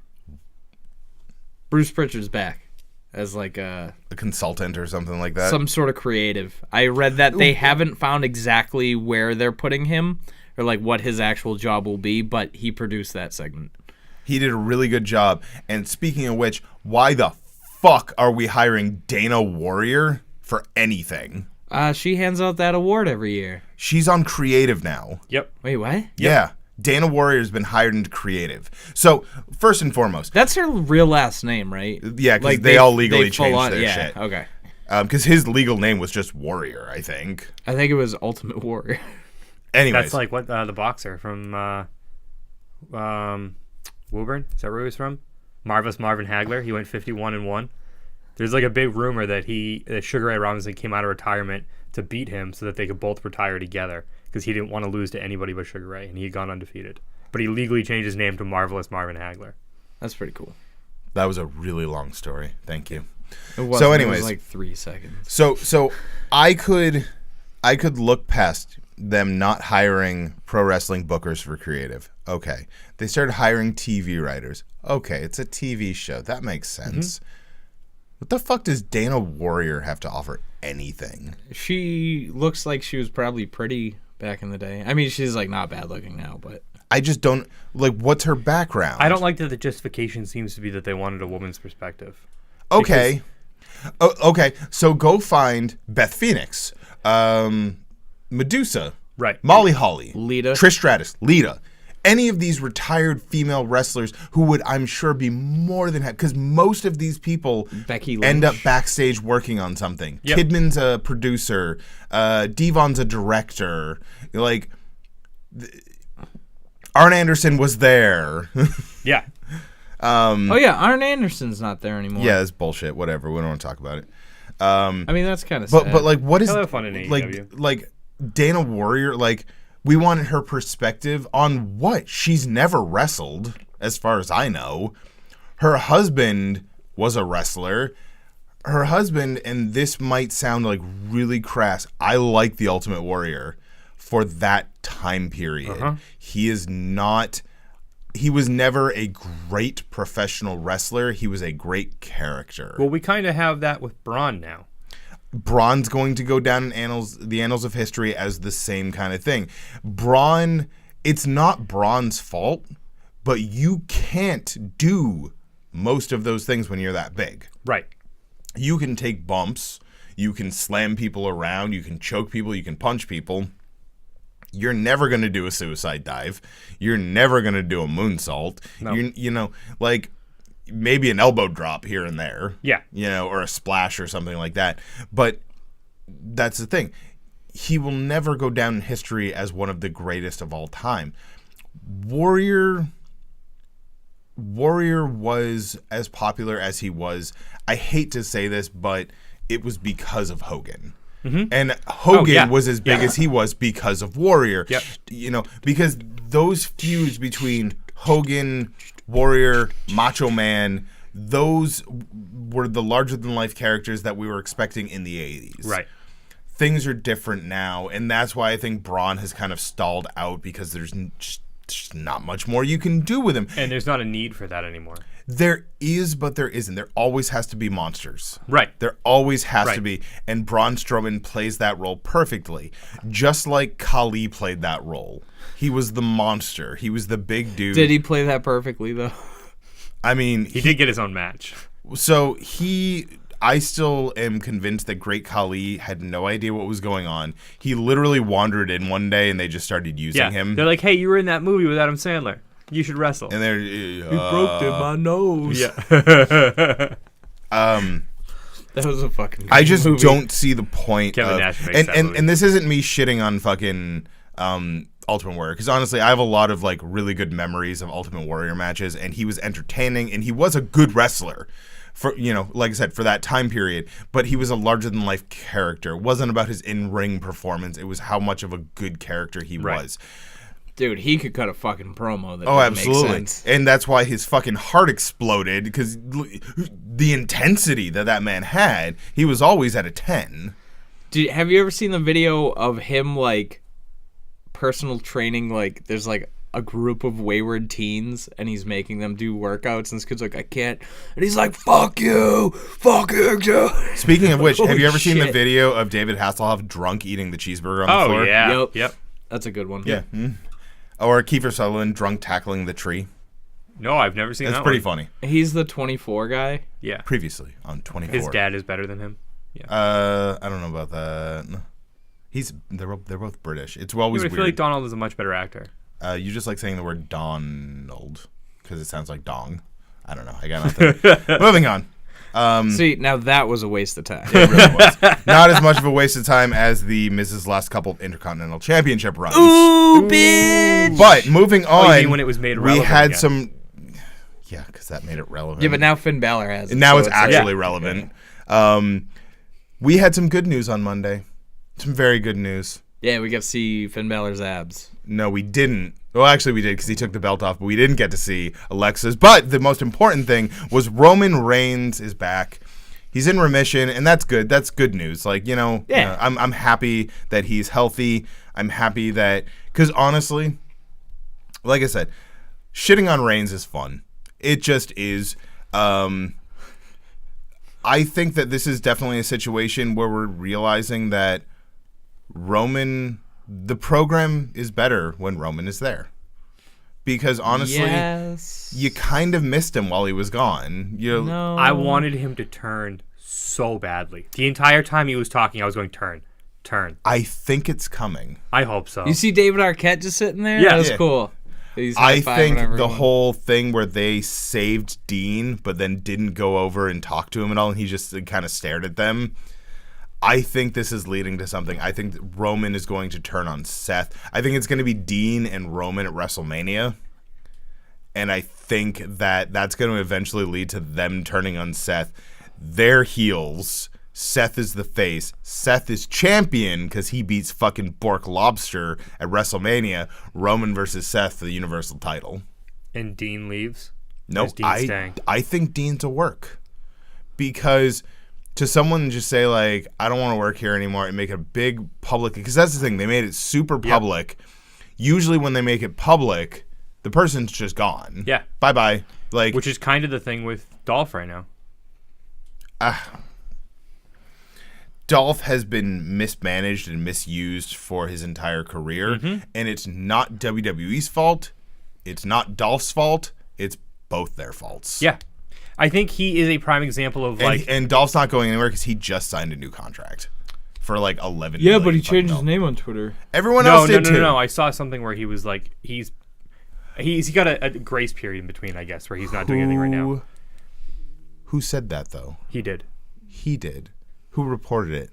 C: Bruce Pritchard's back as like
A: A consultant or something like that?
C: some sort of creative. I read that they haven't found exactly where they're putting him or like what his actual job will be, but he produced that segment.
A: He did a really good job. And speaking of which, why the fuck are we hiring Dana Warrior for anything?
C: She hands out that award every year.
A: She's on creative now.
B: Yep.
C: Wait, what?
A: Yeah. Dana Warrior's been hired into creative. So, first and foremost,
C: That's her real last name, right?
A: yeah, because they all legally
C: they full
A: changed
C: on-
A: their
C: yeah,
A: shit.
C: Okay.
A: Because his legal name was just Warrior, I think.
C: I think it was Ultimate Warrior.
A: Anyways,
B: That's like what the boxer from Woburn. Is that where he was from? Marvelous Marvin Hagler. He went 51-1. There's like a big rumor that Sugar Ray Robinson came out of retirement to beat him so that they could both retire together because he didn't want to lose to anybody but Sugar Ray, and he had gone undefeated. But he legally changed his name to Marvelous Marvin Hagler.
C: That's pretty cool.
A: that was a really long story. Thank you.
C: It wasn't,
A: So
C: it
A: anyways.
C: was like 3 seconds.
A: So I could look past them not hiring pro wrestling bookers for creative. Okay. They started hiring TV writers. Okay, it's a TV show. That makes sense. What the fuck does Dana Warrior have to offer anything?
C: She looks like she was probably pretty back in the day. I mean, she's like not bad looking now, but
A: I just don't like what's her background?
B: I don't like that the justification seems to be that they wanted a woman's perspective.
A: Okay. Okay. So go find Beth Phoenix, Medusa,
B: Right.
A: Molly Holly,
C: Lita.
A: Trish Stratus, Lita. Any of these retired female wrestlers who would, I'm sure, be more than happy, because most of these people
C: Becky
A: end up
C: Lynch.
A: backstage working on something.
B: Yep.
A: Kidman's a producer, Devon's a director. Like, Arn Anderson was there.
B: Yeah.
C: oh yeah, Arn Anderson's not there anymore.
A: Yeah, it's bullshit. Whatever. We don't want to talk about it.
C: I mean that's kind of sad.
A: But like, what is
B: He'll have fun in E
A: like
B: AEW.
A: like Dana Warrior? Like, we wanted her perspective on what she's never wrestled, as far as I know. Her husband was a wrestler. Her husband, and this might sound like really crass, I like the Ultimate Warrior for that time period. He is not. He was never a great professional wrestler. He was a great character.
B: Well, we kind of have that with Braun now.
A: Braun's going to go down in the annals of history as the same kind of thing. Braun, it's not Braun's fault, but you can't do most of those things when you're that big.
B: Right.
A: You can take bumps, you can slam people around, you can choke people, you can punch people. You're never going to do a suicide dive. You're never going to do a moonsault.
B: No.
A: You know, like maybe an elbow drop here and there.
B: Yeah.
A: You know, or a splash or something like that. But that's the thing. He will never go down in history as one of the greatest of all time. Warrior was as popular as he was. I hate to say this, but it was because of Hogan. And Hogan
B: yeah.
A: was as big
B: Yeah.
A: as he was because of Warrior.
B: Yep.
A: You know, because those feuds between Hogan, Warrior, Macho Man, those were the larger-than-life characters that we were expecting in the 80s.
B: Right.
A: things are different now, and that's why I think Braun has kind of stalled out because there's just not much more you can do with him.
B: And there's not a need for that anymore.
A: There is, but there isn't. There always has to be monsters.
B: Right.
A: There always has
B: Right.
A: to be. And Braun Strowman plays that role perfectly. Just like Khali played that role. He was the monster. He was the big dude.
C: Did he play that perfectly though?
A: I mean,
B: He did get his own match.
A: so I still am convinced that Great Khali had no idea what was going on. He literally wandered in one day and they just started using
B: Yeah.
A: him.
B: They're like, hey, you were in that movie with Adam Sandler. You should wrestle.
A: And they're
C: Broke in my nose.
B: Yeah.
C: That was a fucking.
A: I just
C: movie.
A: don't see the point
B: Kevin
A: of,
B: Nash makes that movie.
A: and this isn't me shitting on fucking Ultimate Warrior, because honestly I have a lot of like really good memories of Ultimate Warrior matches, and he was entertaining and he was a good wrestler for, you know, like I said, for that time period, but he was a larger than life character. It wasn't about his in-ring performance, it was how much of a good character he
B: Right.
A: was.
C: Dude, he could cut a fucking promo. That
A: Oh,
C: didn't make
A: absolutely.
C: sense.
A: And that's why his fucking heart exploded, because the intensity that man had, he was always at a 10.
C: Have you ever seen the video of him like personal training? Like, there's like a group of wayward teens, and he's making them do workouts, and this kid's like, I can't, and he's like, fuck you, Joe.
A: Speaking of which, have
C: Holy
A: you ever seen the
C: shit.
A: video of David Hasselhoff drunk eating the cheeseburger on the
B: Oh,
A: floor?
B: yeah.
C: Yep.
B: Yep.
C: That's a good one.
A: Yeah. Or Kiefer Sutherland drunk tackling the tree.
B: No, I've never seen
A: That's
B: that
A: pretty
B: one.
A: funny.
C: He's the 24 guy.
B: Yeah.
A: Previously on 24.
B: His dad is better than him.
A: I don't know about that. They're both British. It's always
B: I feel
A: weird.
B: like Donald is a much better actor.
A: You just like saying the word Donald because it sounds like dong. I don't know. I got nothing. Moving on.
C: See, now that was a waste of time.
A: It really was. Not as much of a waste of time as the Miz's last couple of Intercontinental Championship runs.
C: Ooh, bitch!
A: But moving on,
B: you mean when it was made
A: we
B: relevant
A: had
B: again?
A: some. Yeah, because that made it relevant.
C: Yeah, but now Finn Balor has it.
A: now
C: so
A: it's
C: like-
A: actually relevant. We had some good news on Monday. Some very good news.
C: Yeah, we got to see Finn Balor's abs.
A: No, we didn't. Well, actually, we did because he took the belt off, but we didn't get to see Alexa's. But the most important thing was Roman Reigns is back. He's in remission, and that's good. That's good news. Like,
C: Yeah.
A: I'm happy that he's healthy. I'm happy that, because honestly, like I said, shitting on Reigns is fun. It just is. I think that this is definitely a situation where we're realizing that the program is better when Roman is there. Because honestly,
C: Yes.
A: you kind of missed him while he was gone.
C: No.
B: I wanted him to turn so badly. The entire time he was talking, I was going, turn.
A: I think it's coming.
B: I hope so.
C: You see David Arquette just sitting there?
B: Yeah.
C: That was
A: Yeah.
C: cool. He's
A: I
C: high-fiving
A: think the
C: everyone.
A: whole thing where they saved Dean, but then didn't go over and talk to him at all, and he just kind of stared at them. I think this is leading to something. I think that Roman is going to turn on Seth. I think it's going to be Dean and Roman at WrestleMania. And I think that that's going to eventually lead to them turning on Seth. They're heels. Seth is the face. Seth is champion because he beats fucking Bork Lobster at WrestleMania. Roman versus Seth for the Universal title.
B: And Dean leaves.
A: No,
B: Or is Dean staying?
A: I think Dean's a work. Because to someone just say, like, I don't want to work here anymore and make it a big public, because that's the thing, they made it super public. Usually when they make it public, the person's just gone.
B: Yeah.
A: Bye-bye. Like,
B: Which is kind of the thing with Dolph right now.
A: Dolph has been mismanaged and misused for his entire career, and it's not WWE's fault. It's not Dolph's fault. It's both their faults.
B: Yeah. I think he is a prime example of
A: And Dolph's not going anywhere because he just signed a new contract for like 11
C: Yeah,
A: million
C: but he
A: fucking
C: changed his
A: dollars.
C: name on Twitter.
A: Everyone
B: no,
A: else
B: no,
A: did
B: no,
A: too.
B: no, I saw something where he was like, he's got a grace period in between, I guess, where he's not doing anything right now.
A: Who said that though?
B: He did.
A: He did. Who reported it?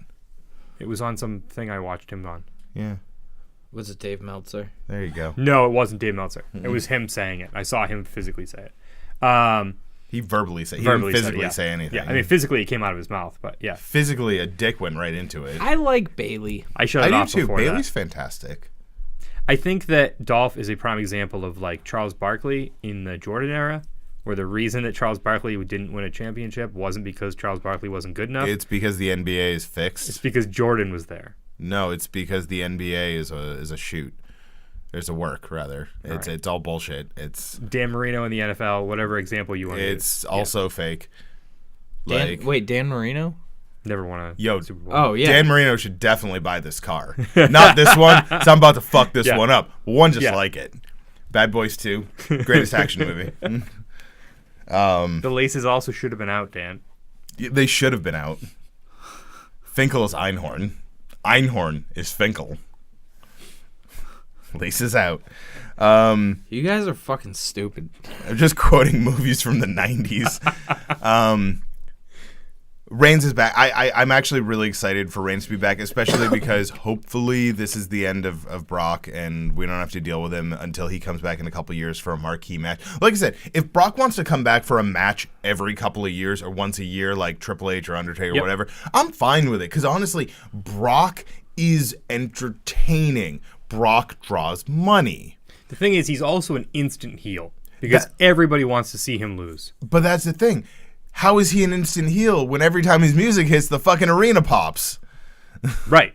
B: It was on some thing I watched him on.
A: Yeah.
C: Was it Dave Meltzer?
A: There you go.
B: No, it wasn't Dave Meltzer. It was him saying it. I saw him physically say it.
A: He verbally said. He
B: Verbally
A: didn't
B: said it,
A: physically
B: yeah.
A: say anything.
B: Yeah, I mean, physically it came out of his mouth, but yeah.
A: physically, a dick went right into it.
C: I like Bailey.
B: I shut
A: I
B: it
A: do
B: off
A: too.
B: before
A: Bailey's
B: that.
A: fantastic.
B: I think that Dolph is a prime example of like Charles Barkley in the Jordan era, where the reason that Charles Barkley didn't win a championship wasn't because Charles Barkley wasn't good enough.
A: It's because the NBA is
B: It's
A: fixed.
B: because Jordan was there.
A: No, it's because the NBA is a shoot. There's a work rather. It's all bullshit.
B: Dan Marino in the NFL, whatever example you want to use.
A: It's also fake. Like,
C: Wait, Dan Marino?
B: Never won a
A: yo,
B: Super Bowl.
C: Oh, yeah.
A: Dan Marino should definitely buy this car. Not this one. So I'm about to fuck this
B: Yeah.
A: one up. One just
B: Yeah.
A: like it. Bad Boys 2, greatest action movie.
B: The laces also should have been out, Dan.
A: They should have been out. Finkel is Einhorn. Einhorn is Finkel. Laces out.
C: You guys are fucking stupid.
A: I'm just quoting movies from the 90s. Reigns is back. I'm actually really excited for Reigns to be back, especially because hopefully this is the end of Brock and we don't have to deal with him until he comes back in a couple years for a marquee match. Like I said, if Brock wants to come back for a match every couple of years or once a year like Triple H or Undertaker or whatever, I'm fine with it because honestly, Brock is entertaining. Brock draws money.
B: The thing is, he's also an instant heel because everybody wants to see him lose.
A: But that's the thing. How is he an instant heel when every time his music hits, the fucking arena pops?
B: Right.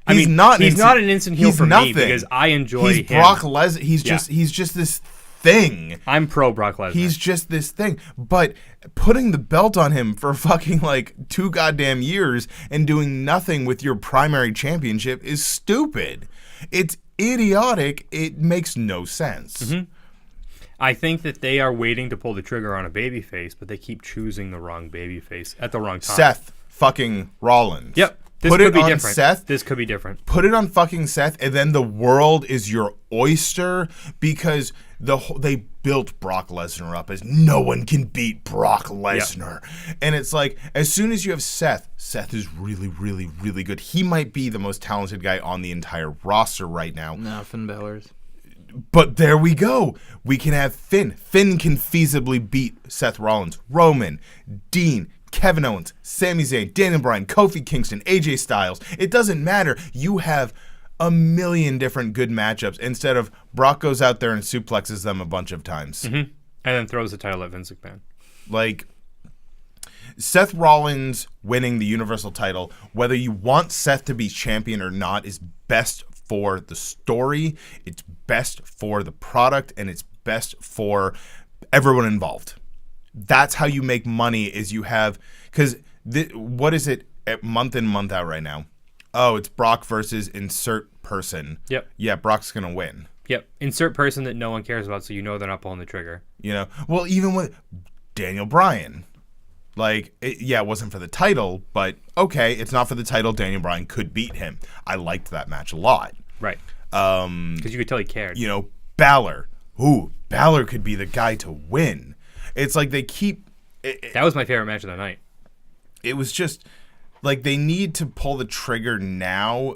A: He's not
B: an instant heel
A: he's
B: for
A: nothing.
B: me because I enjoy
A: He's
B: him.
A: Brock Lesnar. He's just this thing.
B: I'm pro Brock Lesnar.
A: He's just this thing. But putting the belt on him for fucking like 2 goddamn years and doing nothing with your primary championship is stupid. It's idiotic. It makes no sense.
B: Mm-hmm. I think that they are waiting to pull the trigger on a babyface, but they keep choosing the wrong babyface at the wrong time.
A: Seth fucking Rollins.
B: Yep. This
A: Put
B: could
A: it
B: be
A: on
B: different.
A: Seth.
B: This could be different.
A: Put it on fucking Seth, and then the world is your oyster because they built Brock Lesnar up as no one can beat Brock Lesnar. And it's like, as soon as you have Seth is really, really, really good. He might be the most talented guy on the entire roster right now.
C: No, Finn Balor's.
A: But there we go. We can have Finn. Finn can feasibly beat Seth Rollins, Roman, Dean, Kevin Owens, Sami Zayn, Daniel Bryan, Kofi Kingston, AJ Styles. It doesn't matter. You have a million different good matchups instead of Brock goes out there and suplexes them a bunch of times.
B: Mm-hmm. And then throws the title at Vince McMahon.
A: Like, Seth Rollins winning the Universal title, whether you want Seth to be champion or not, is best for the story, it's best for the product, and it's best for everyone involved. That's how you make money, is you have, because what is it month in, month out right now? Oh, it's Brock versus insert person.
B: Yep.
A: Yeah, Brock's going to win.
B: Yep. Insert person that no one cares about, so you know they're not pulling the trigger.
A: You know? Well, even with Daniel Bryan. Like, it wasn't for the title, but okay, it's not for the title. Daniel Bryan could beat him. I liked that match a lot.
B: Right. Because you could tell he cared.
A: You know, Balor. Ooh, Balor could be the guy to win. It's like they keep...
B: That was my favorite match of the night.
A: It was just, like, they need to pull the trigger now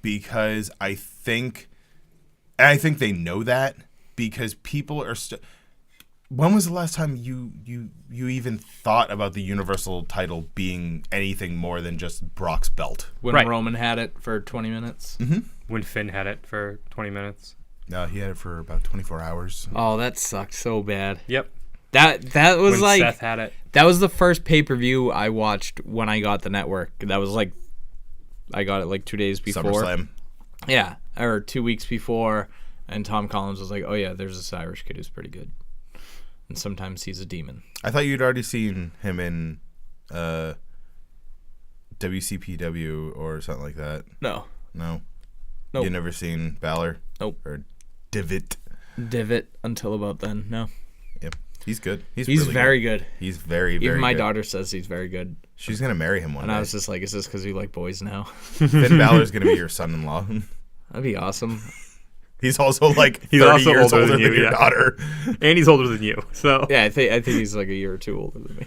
A: because I think they know that because people are still... When was the last time you even thought about the Universal title being anything more than just Brock's belt?
C: When
B: Right.
C: Roman had it for 20 minutes.
A: Mm-hmm.
B: When Finn had it for 20 minutes.
A: No, he had it for about 24 hours.
C: Oh, that sucked so bad.
B: Yep.
C: That was
B: When
C: like
B: Seth had it.
C: that was the first pay-per-view I watched when I got the network. That was like I got it like 2 days before.
A: SummerSlam.
C: Yeah, or 2 weeks before, and Tom Collins was like, "Oh yeah, there's this Irish kid who's pretty good, and sometimes he's a demon."
A: I thought you'd already seen him in WCPW or something like that.
C: No,
A: No?
C: Nope.
A: You never seen Balor?
C: Nope.
A: Or Divot?
C: divot until about then. No,
A: Yep. He's good. He's really
C: very good.
A: He's very, very
C: Even my
A: good.
C: daughter says he's very good,
A: She's going to marry him one
C: and
A: day.
C: I was just like, "Is this because you like boys now?"
A: Finn Balor's going to be your son-in-law.
C: That'd be awesome.
A: He's also like 30
B: He's also
A: years
B: older
A: older
B: than
A: than,
B: you,
A: your
B: yeah.
A: daughter.
B: And he's older than you. So
C: Yeah, I think he's like a year or two older than me.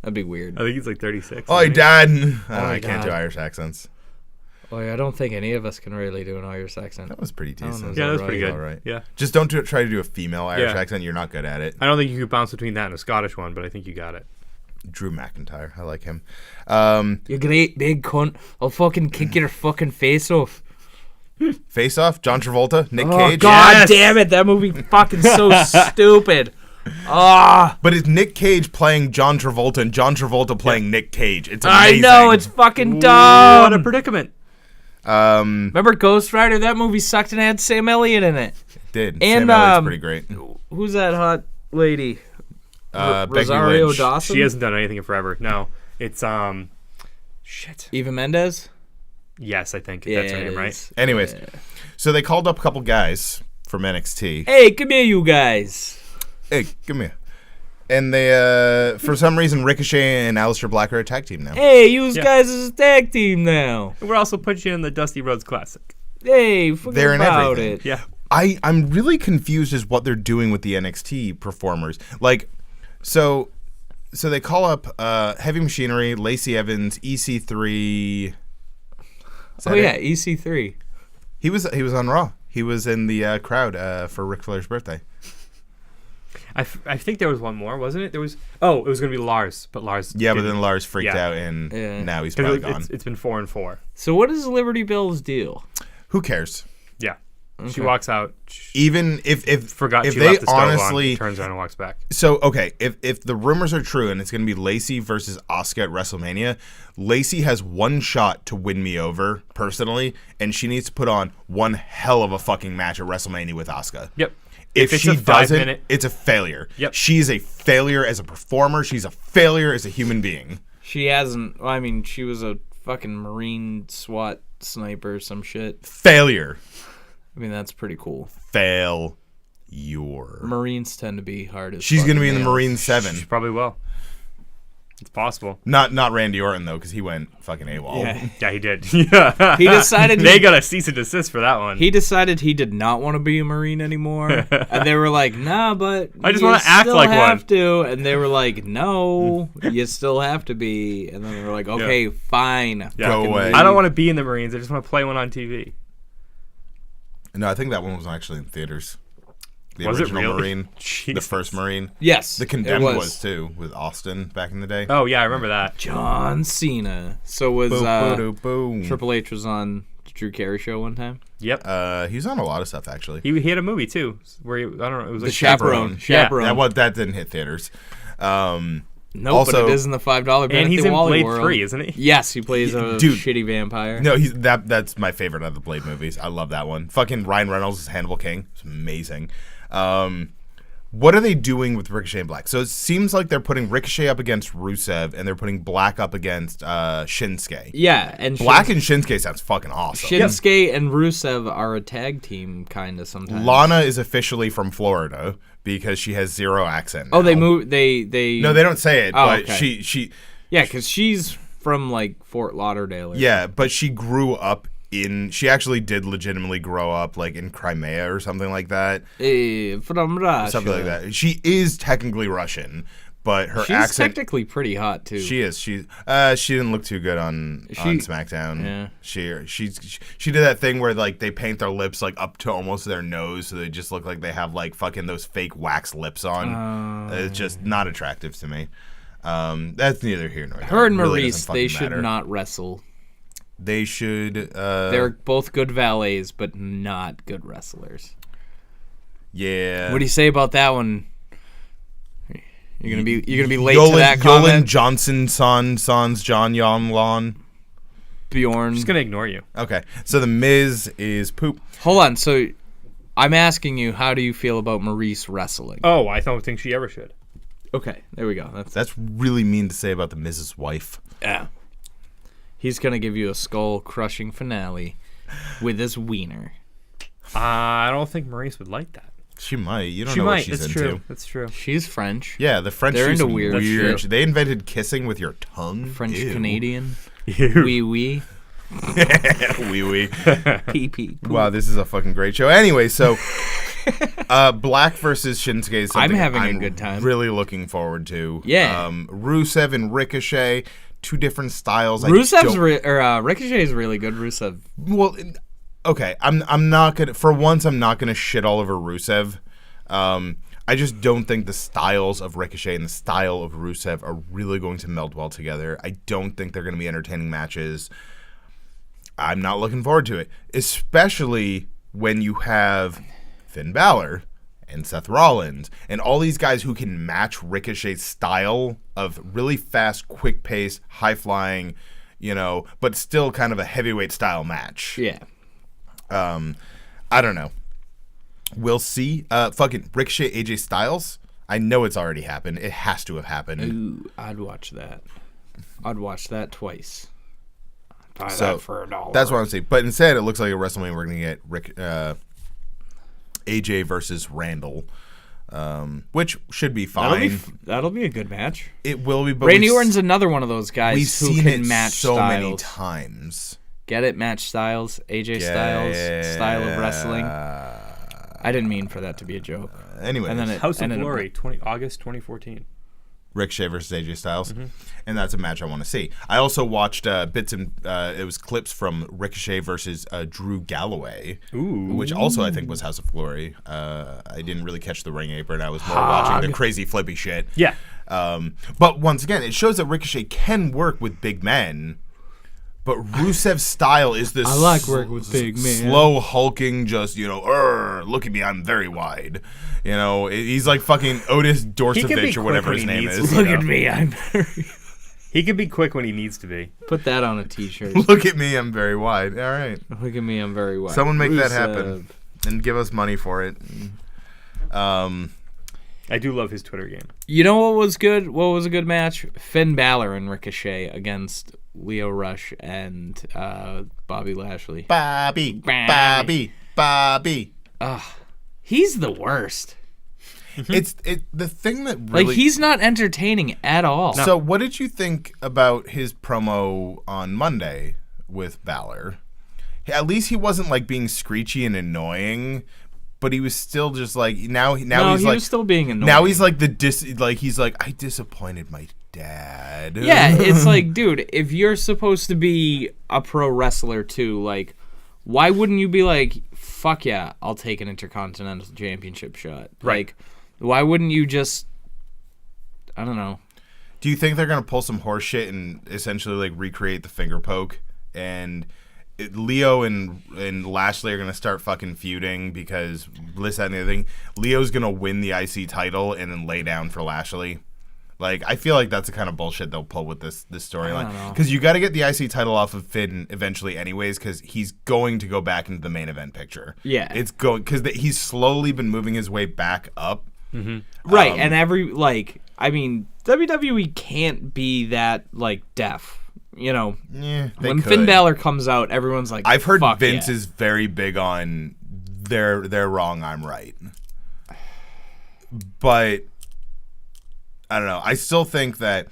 C: That'd be weird.
B: I think he's like 36.
A: Oi, Dad.
C: my
A: I can't do
C: God.
A: Irish accents.
C: Well, I don't think any of us can really do an Irish accent.
A: That was pretty
C: don't know.
A: decent.
B: Yeah, that's
C: Alright,
B: pretty good.
A: all right.
B: Yeah.
A: Just don't try to do a female Irish
B: Yeah.
A: accent. You're not good at it.
B: I don't think you could bounce between that and a Scottish one, but I think you got it.
A: Drew McIntyre. I like him.
C: You great big cunt. I'll fucking kick your fucking face off.
A: Face Off, John Travolta, Nick
C: Oh,
A: Cage.
C: God
B: Yes!
C: damn it. That movie fucking so stupid. Ah,
A: But it's Nick Cage playing John Travolta and John Travolta playing Nick Cage. It's
C: I
A: amazing.
C: know, it's fucking
B: What
C: dumb.
B: a predicament.
C: Remember Ghost Rider? That movie sucked and had Sam Elliott in it.
A: Did.
C: And,
A: Sam Elliott's pretty great.
C: Who's that hot lady?
A: Becky
C: Rosario
A: Lynch.
C: Dawson?
B: She hasn't done anything in forever. No, it's shit.
C: Eva Mendes?
B: Yes, I think that's her
C: it
B: name, right?
C: is.
A: Anyways, so they called up a couple guys from NXT.
C: Hey, come here, you guys.
A: Hey, come here. And they, for some reason, Ricochet and Aleister Black are a tag team now.
C: Hey, you
B: Yeah.
C: guys is a tag team now.
B: We're also putting you in the Dusty Rhodes Classic.
C: Hey, forget
A: They're in
C: about
A: everything.
C: it.
B: Yeah.
A: I'm really confused as what they're doing with the NXT performers. Like, so they call up Heavy Machinery, Lacey Evans, EC3. Is
C: Oh
A: that
C: yeah,
A: it?
C: EC3.
A: He was on Raw. He was in the crowd for Ric Flair's birthday.
B: I think there was one more, wasn't it? There was. Oh, it was gonna be Lars, but Lars.
A: Yeah, but
B: didn't.
A: then Lars freaked
B: Yeah.
A: out, and
C: Yeah.
A: now he's
B: 'Cause
A: probably gone.
B: it's been 4 and 4.
C: So what is Liberty Bell's deal?
A: Who cares?
B: Yeah. She
C: Okay.
B: walks out. She
A: Even if
B: forgot
A: if
B: she
A: they
B: left the stove
A: honestly
B: on, turns around and walks back.
A: So, okay, if the rumors are true and it's going to be Lacey versus Asuka at WrestleMania, Lacey has one shot to win me over, personally, and she needs to put on one hell of a fucking match at WrestleMania with Asuka.
B: Yep.
A: If
B: it's
A: she
B: a
A: doesn't,
B: 5-minute,
A: it's a failure.
B: Yep.
A: She's a failure as a performer. She's a failure as a human being.
C: She hasn't. I mean, she was a fucking Marine SWAT sniper or some shit.
A: Failure.
C: I mean, that's pretty cool.
A: Failure.
C: Marines tend to be hard as
A: She's going to
C: fucking
A: be in the
C: nails.
A: Marine 7.
B: she probably will. It's possible.
A: Not Randy Orton, though, because he went fucking AWOL.
C: Yeah.
B: Yeah, he did. Yeah.
C: He decided
B: they got a cease and desist for that one.
C: He decided he did not want to be a Marine anymore, and they were like, "Nah, but
B: I just
C: you
B: wanna act
C: still
B: like
C: have
B: one."
C: to." And they were like, "No, you still have to be." And then they were like, "Okay, fine,
B: Yeah.
A: Go away.
B: I don't want to be in the Marines. I just want to play one on TV.
A: No, I think that one was actually in theaters. The
B: Was it
A: original
B: really?
A: Marine. The
B: Jesus.
A: first Marine.
C: Yes,
A: The
C: it
A: Condemned was too, with Austin back in the day.
B: Oh yeah, I remember that.
C: John Cena. So was
A: Boom, boom.
C: Triple H was on the Drew Carey show one time.
B: Yep.
A: He's on a lot of stuff actually.
B: He had a movie too, where he, I don't know. It was
C: The
B: like
C: Chaperone.
B: Yeah.
C: Chaperone.
A: That didn't hit theaters.
C: Nope,
A: also-
C: but it is in the $5 bit
B: And
C: at
B: he's
C: the
B: in
C: Wally
B: Blade
C: World.
B: 3, isn't he?
C: Yes, he plays a
A: Dude.
C: shitty vampire.
A: No, that's my favorite of the Blade movies. I love that one. Fucking Ryan Reynolds as Hannibal King. It's amazing. What are they doing with Ricochet and Black? So it seems like they're putting Ricochet up against Rusev, and they're putting Black up against Shinsuke.
C: Yeah, and
A: Black and Shinsuke sounds fucking awesome.
C: Shinsuke and Rusev are a tag team, kind of sometimes.
A: Lana is officially from Florida because she has zero accent.
C: Oh, they
A: now.
C: move. They.
A: No, they don't say it,
C: Oh,
A: but
C: okay.
A: she
C: Yeah, because she's from like Fort Lauderdale. Or
A: yeah, but she grew up she actually did legitimately grow up like in Crimea or something like that.
C: from Russia.
A: Something like that. She is technically Russian, but her
C: She's
A: accent
C: technically pretty hot too.
A: she is. She didn't look too good on SmackDown.
C: Yeah.
A: She did that thing where like they paint their lips like up to almost their nose, so they just look like they have like fucking those fake wax lips on. It's just not attractive to me. That's neither here nor there.
C: Her and
A: It really
C: Maurice,
A: doesn't
C: they
A: fucking
C: should
A: matter.
C: not wrestle.
A: They should.
C: They're both good valets, but not good wrestlers.
A: Yeah.
C: What do you say about that one? You're gonna be late
A: Yolan,
C: to that
A: Yolan
C: comment,
A: Johnson, Sans, John Yon
C: Bjorn.
B: I'm just gonna ignore you.
A: Okay, so the Miz is poop.
C: Hold on. So, I'm asking you, how do you feel about Maurice wrestling?
B: Oh, I don't think she ever should.
C: Okay, there we go.
A: That's really mean to say about the Miz's wife.
C: Yeah. He's gonna give you a skull-crushing finale with his wiener.
B: I don't think Maurice would like that.
A: She might. You don't
B: She
A: know what
B: might.
A: she's
B: That's
A: into.
B: true. That's true.
C: She's French.
A: Yeah, the French
C: They're
A: do
C: into
A: some
C: weird shit.
A: They invented kissing with your tongue.
C: French
A: Ew.
C: Canadian.
B: Ew.
C: Wee wee.
A: Wee wee.
C: Pee pee.
A: Wow, this is a fucking great show. Anyway, so Black versus Shinsuke is something
C: I'm having a
A: I'm
C: good time.
A: really looking forward to.
C: Yeah.
A: Rusev and Ricochet, two different styles.
C: Rusev's Ricochet is really good. Rusev.
A: Well, okay. I'm not gonna. For once, I'm not gonna shit all over Rusev. I just don't think the styles of Ricochet and the style of Rusev are really going to meld well together. I don't think they're going to be entertaining matches. I'm not looking forward to it, especially when you have Finn Balor and Seth Rollins and all these guys who can match Ricochet's style of really fast, quick pace, high flying, but still kind of a heavyweight style match.
C: Yeah.
A: I don't know. We'll see. Fucking Ricochet, AJ Styles. I know it's already happened. It has to have happened.
C: Ooh, I'd watch that. I'd watch that twice. Buy
A: So
C: that for $1.
A: that's what I'm saying. But instead, it looks like at WrestleMania we're going to get AJ versus Randall, which should be fine.
C: That'll be a good match.
A: It will be. But
C: Randy Orton's another one of those guys
A: we've
C: who
A: seen
C: can
A: it
C: match
A: so
C: styles.
A: many times.
C: Get it? Match styles. AJ Styles style of wrestling. I didn't mean for that to be a joke.
A: Anyway,
B: House of Glory, August 2014.
A: Ricochet versus AJ Styles,
B: Mm-hmm.
A: and that's a match I want to see. I also watched bits and it was clips from Ricochet versus Drew Galloway, which also I think was House of Glory. I didn't really catch the ring apron. I was more watching the crazy flippy shit.
B: Yeah.
A: But once again, it shows that Ricochet can work with big men. But Rusev's style is this
C: I like working with big men.
A: slow hulking, just, look at me, I'm very wide. He's like fucking Otis Dorsovich or whatever his name is.
C: Look at me, I'm very...
B: He can be quick when he needs to be.
C: Put that on a t-shirt.
A: Look at me, I'm very wide. All right.
C: Look at me, I'm very wide.
A: Someone make that happen and give us money for it.
B: I do love his Twitter game.
C: You know what was good? What was a good match? Finn Balor and Ricochet against Leo Rush and Bobby Lashley.
A: Bobby.
C: He's the worst.
A: It's the thing that really...
C: Like, he's not entertaining at all.
A: So what did you think about his promo on Monday with Balor? At least he wasn't like being screechy and annoying, but he was still just like now he's
C: he
A: like
C: was still being annoying.
A: now he's like he's like, I disappointed my dad.
C: Yeah, it's like, dude, if you're supposed to be a pro wrestler too, like, why wouldn't you be like, fuck yeah, I'll take an Intercontinental Championship shot?
B: Right.
C: Like, why wouldn't you just, I don't know.
A: Do you think they're gonna pull some horse shit and essentially like recreate the finger poke and Leo and Lashley are gonna start fucking feuding because this, that, and the other thing? Leo's gonna win the IC title and then lay down for Lashley. Like, I feel like that's the kind of bullshit they'll pull with this storyline. Because you got to get the IC title off of Finn eventually, anyways. Because he's going to go back into the main event picture.
C: Yeah,
A: it's going because he's slowly been moving his way back up.
B: Mm-hmm.
C: Right, and WWE can't be that like deaf.
A: Yeah,
C: when Finn Balor comes out, everyone's like,
A: I've heard
C: fuck
A: Vince
C: yeah.
A: is very big on they're wrong, I'm right. But I don't know. I still think that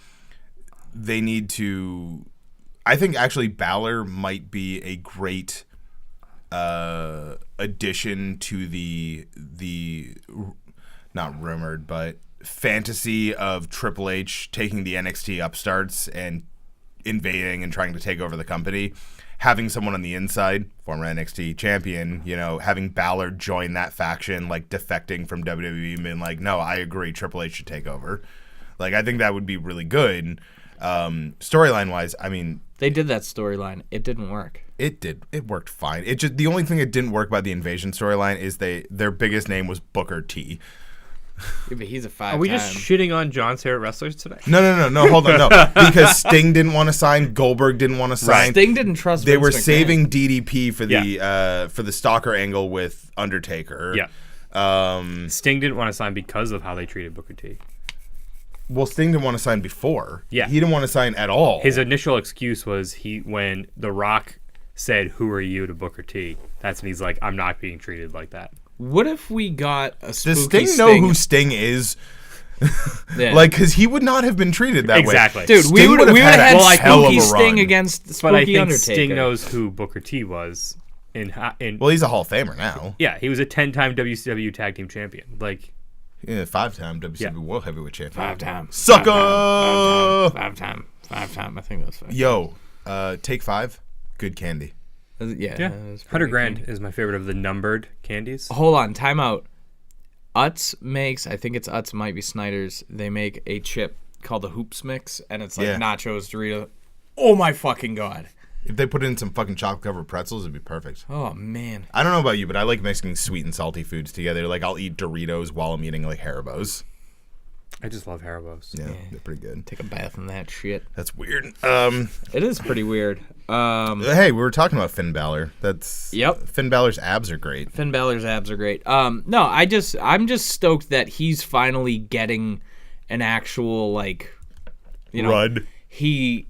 A: they need to. I think actually Balor might be a great addition to the not rumored but fantasy of Triple H taking the NXT upstarts and invading and trying to take over the company. Having someone on the inside, former NXT champion, having Balor join that faction, like defecting from WWE and being like, no, I agree, Triple H should take over. Like, I think that would be really good. Storyline-wise, I mean...
C: They did that storyline. It didn't work.
A: It did. It worked fine. The only thing that didn't work about the Invasion storyline is their biggest name was Booker T.
C: Yeah, but he's a 5-time.
B: Are we just shitting on John's favorite wrestlers today?
A: No, hold on, no. Because Sting didn't want to sign, Goldberg didn't want to sign.
C: Sting didn't trust
A: They
C: Vince
A: were
C: McMahon.
A: saving DDP for the Stalker angle with Undertaker.
B: Yeah. Sting didn't want to sign because of how they treated Booker T.
A: Well, Sting didn't want to sign before.
B: Yeah.
A: He didn't want to sign at all.
B: His initial excuse was when The Rock said, "Who are you?" to Booker T. That's when he's like, "I'm not being treated like that."
C: What if we got a spooky
A: Does Sting know who Sting is?
C: Yeah.
A: Like, because he would not have been treated that
B: Exactly.
A: way.
C: Dude, we
A: Sting
C: would
A: would
C: have had
A: hell of
C: spooky
A: a
C: Sting
A: run.
C: against spooky
B: But I think
C: Undertaker.
B: Sting knows who Booker T was.
A: Well, he's a Hall of Famer now.
B: Yeah, he was a 10-time WCW Tag Team Champion. Like,
A: Yeah, 5-time WCW World Heavyweight Champion.
C: 5-time.
A: Sucker!
C: 5-time. I think that's 5.
A: Yo, Take 5, good candy.
C: Yeah.
B: yeah,
C: that was pretty
B: 100 grand
C: candy.
B: is my favorite of the numbered candies.
C: Hold on, time out. Utz makes, I think it's Utz, might be Snyder's. They make a chip called the Hoops Mix, and it's like
A: Yeah.
C: nachos, Dorito. Oh my fucking god.
A: If they put in some fucking chocolate-covered pretzels, it'd be perfect.
C: Oh man.
A: I don't know about you, but I like mixing sweet and salty foods together. Like, I'll eat Doritos while I'm eating, like, Haribo's.
B: I just love Haribo's.
A: Yeah, they're pretty good.
C: Take a bath in that shit.
A: That's weird.
C: It is pretty weird.
A: Hey, we were talking about Finn Balor.
C: Yep.
A: Finn Balor's abs are great.
C: Finn Balor's abs are great. No, I'm just stoked that he's finally getting an actual, like, you know,
A: Rud
C: he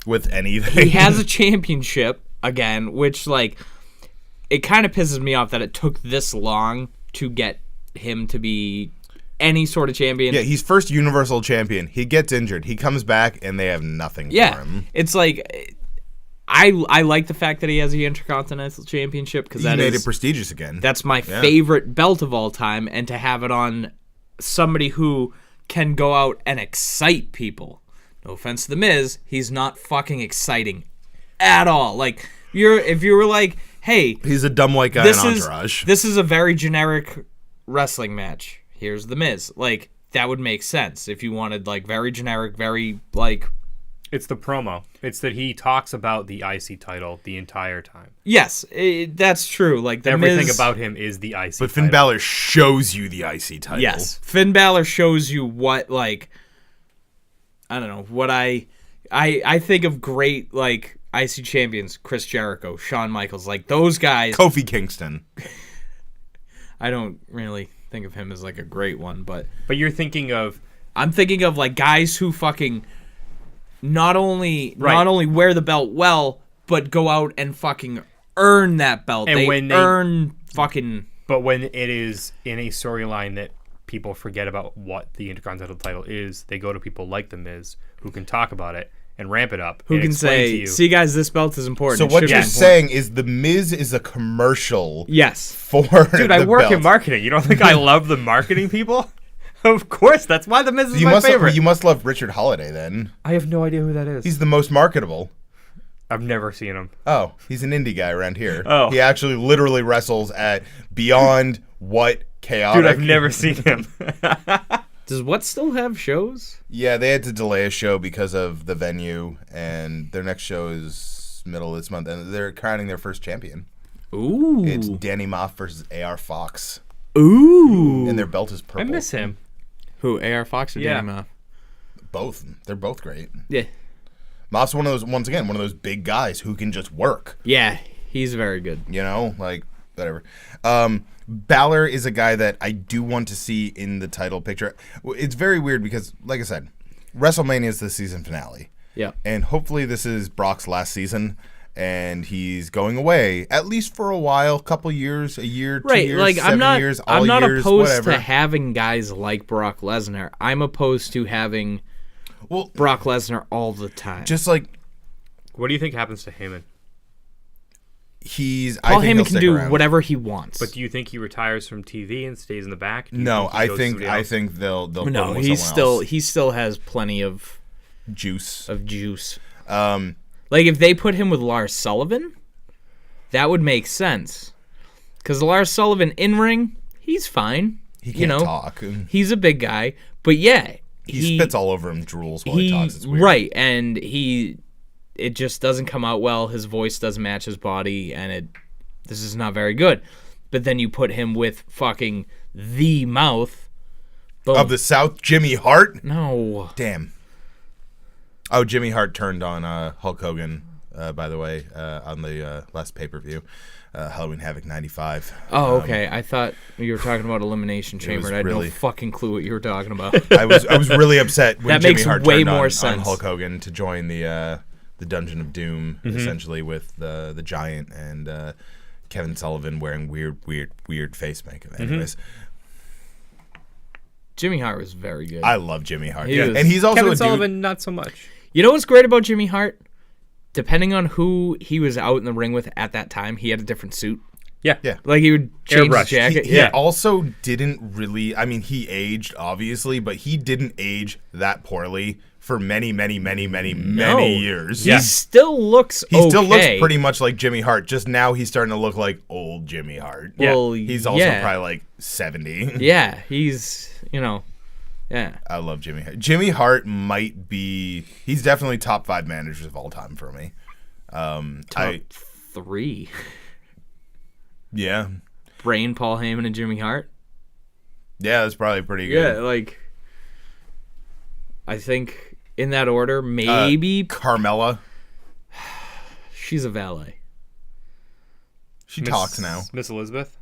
A: with anything.
C: he has a championship again, which, like, it kind of pisses me off that it took this long to get him to be any sort of champion.
A: Yeah, he's first Universal Champion. He gets injured. He comes back, and they have nothing for him.
C: It's like I like the fact that he has the Intercontinental Championship because
A: He made it prestigious again.
C: that's my favorite belt of all time, and to have it on somebody who can go out and excite people. No offense to The Miz, he's not fucking exciting at all. Like, if you were like, hey,
A: He's a dumb white guy in Entourage.
C: this is a very generic wrestling match. Here's The Miz. Like, that would make sense if you wanted, like, very generic, very, like...
B: It's the promo. It's that he talks about the IC title the entire time.
C: Yes, that's true. Like, the
B: Everything
C: Miz,
B: about him is the IC
A: But Finn
B: title.
A: Balor shows you the IC title.
C: yes, Finn Balor shows you what, like... I don't know, what I think of great, like, IC champions. Chris Jericho, Shawn Michaels. Like, those guys...
A: Kofi Kingston.
C: I don't really think of him as, like, a great one, but...
B: But you're thinking of...
C: I'm thinking of, like, guys who fucking not only wear the belt well, but go out and fucking earn that belt.
B: And
C: they
B: when they-
C: earn fucking...
B: But when it is in a storyline that people forget about what the Intercontinental title is, they go to people like The Miz who can talk about it and ramp it up.
C: Who
B: and
C: can
B: explain to
C: say,
B: you,
C: see, guys, this belt is important.
A: So
C: It
A: what
C: should
A: you're
C: be important."
A: saying is the Miz is a commercial
C: Yes.
A: for
B: dude, I
A: the
B: work
A: belt.
B: in marketing. You don't think I love the marketing people? Of course, that's why The Miz is
A: You
B: my
A: must
B: favorite.
A: you must love Richard Holiday then.
B: I have no idea who that is.
A: He's the most marketable.
B: I've never seen him.
A: Oh, he's an indie guy around here.
B: Oh.
A: He actually literally wrestles at Beyond What Chaotic.
B: Dude, I've never seen him.
C: Does What still have shows?
A: Yeah, they had to delay a show because of the venue, and their next show is middle of this month, and they're crowning their first champion.
C: Ooh.
A: It's Danny Moff versus AR Fox,
C: Ooh.
A: and their belt is purple.
B: I miss him.
C: Who, AR Fox or
B: Yeah.
C: Danny Moff?
A: Both. They're both great.
C: Yeah.
A: Moff's one of those, once again, one of those big guys who can just work.
C: Yeah, he's very good.
A: You know, like, whatever. Balor is a guy that I do want to see in the title picture. It's very weird because, like I said, WrestleMania is the season finale.
C: Yeah.
A: And hopefully this is Brock's last season, and he's going away, at least for a while, couple years, a year, 2
C: Right,
A: years,
C: like
A: 7 years, all
C: I'm not
A: years,
C: opposed
A: whatever.
C: to having guys like Brock Lesnar. I'm opposed to having
A: Well,
C: Brock Lesnar all the time.
A: just like
B: What do you think happens to Heyman?
A: I
C: Paul
A: think
C: Heyman
A: he'll
C: can
A: stick
C: do
A: around.
C: whatever he wants.
B: But do you think he retires from TV and stays in the back? Do you
A: No,
B: he
A: I
B: goes
A: think
B: somebody
A: I
B: else?
A: think they'll put him
C: no,
A: with
C: he's
A: someone
C: still
A: else.
C: he still has plenty of
A: Juice.
C: juice.
A: Um,
C: Like if they put him with Lars Sullivan, that would make sense. Because Lars Sullivan in ring, he's fine.
A: he can't
C: you know,
A: talk.
C: he's a big guy, but yeah,
A: He spits all over him, drools while he talks. It's weird.
C: right, and it just doesn't come out well. His voice doesn't match his body, and this is not very good. But then you put him with fucking the mouth boom.
A: Of the South, Jimmy Hart.
C: No.
A: Damn. Oh, Jimmy Hart turned on Hulk Hogan, by the way, on the last pay-per-view, Halloween Havoc 95.
C: Oh, okay. I thought you were talking about Elimination Chamber.
A: was
C: And I had
A: really-
C: no fucking clue what you were talking about.
A: I was really upset when
C: That
A: Jimmy
C: makes
A: Hart
C: way
A: turned
C: more
A: on
C: sense.
A: Hulk Hogan to join the Dungeon of Doom,
C: Mm-hmm.
A: essentially with the Giant and Kevin Sullivan wearing weird face makeup.
C: Mm-hmm.
A: Anyways,
C: Jimmy Hart was very good.
A: I love Jimmy Hart,
C: He was-
A: and he's also
B: Kevin
A: a dude.
B: Sullivan, not so much.
C: You know what's great about Jimmy Hart? Depending on who he was out in the ring with at that time, he had a different suit.
B: Yeah.
A: Yeah.
C: Like he would change his
B: Airbrushed.
C: jacket.
A: He
C: yeah.
A: also didn't really. I mean, he aged obviously, but he didn't age that poorly for many years.
C: He still looks
A: He still looks
C: okay.
A: pretty much like Jimmy Hart. Just now, he's starting to look like old Jimmy Hart.
B: Yeah.
C: Well,
A: He's also
C: yeah.
A: probably like 70.
C: Yeah, he's, yeah.
A: I love Jimmy Hart. Jimmy Hart might be. He's definitely top 5 managers of all time for me.
C: Top 3.
A: Yeah,
C: Brain, Paul Heyman, and Jimmy Hart.
A: yeah, that's probably pretty good.
C: Yeah, like I think in that order, maybe
A: Carmella,
C: she's a valet.
A: she talks now.
B: Miss Elizabeth.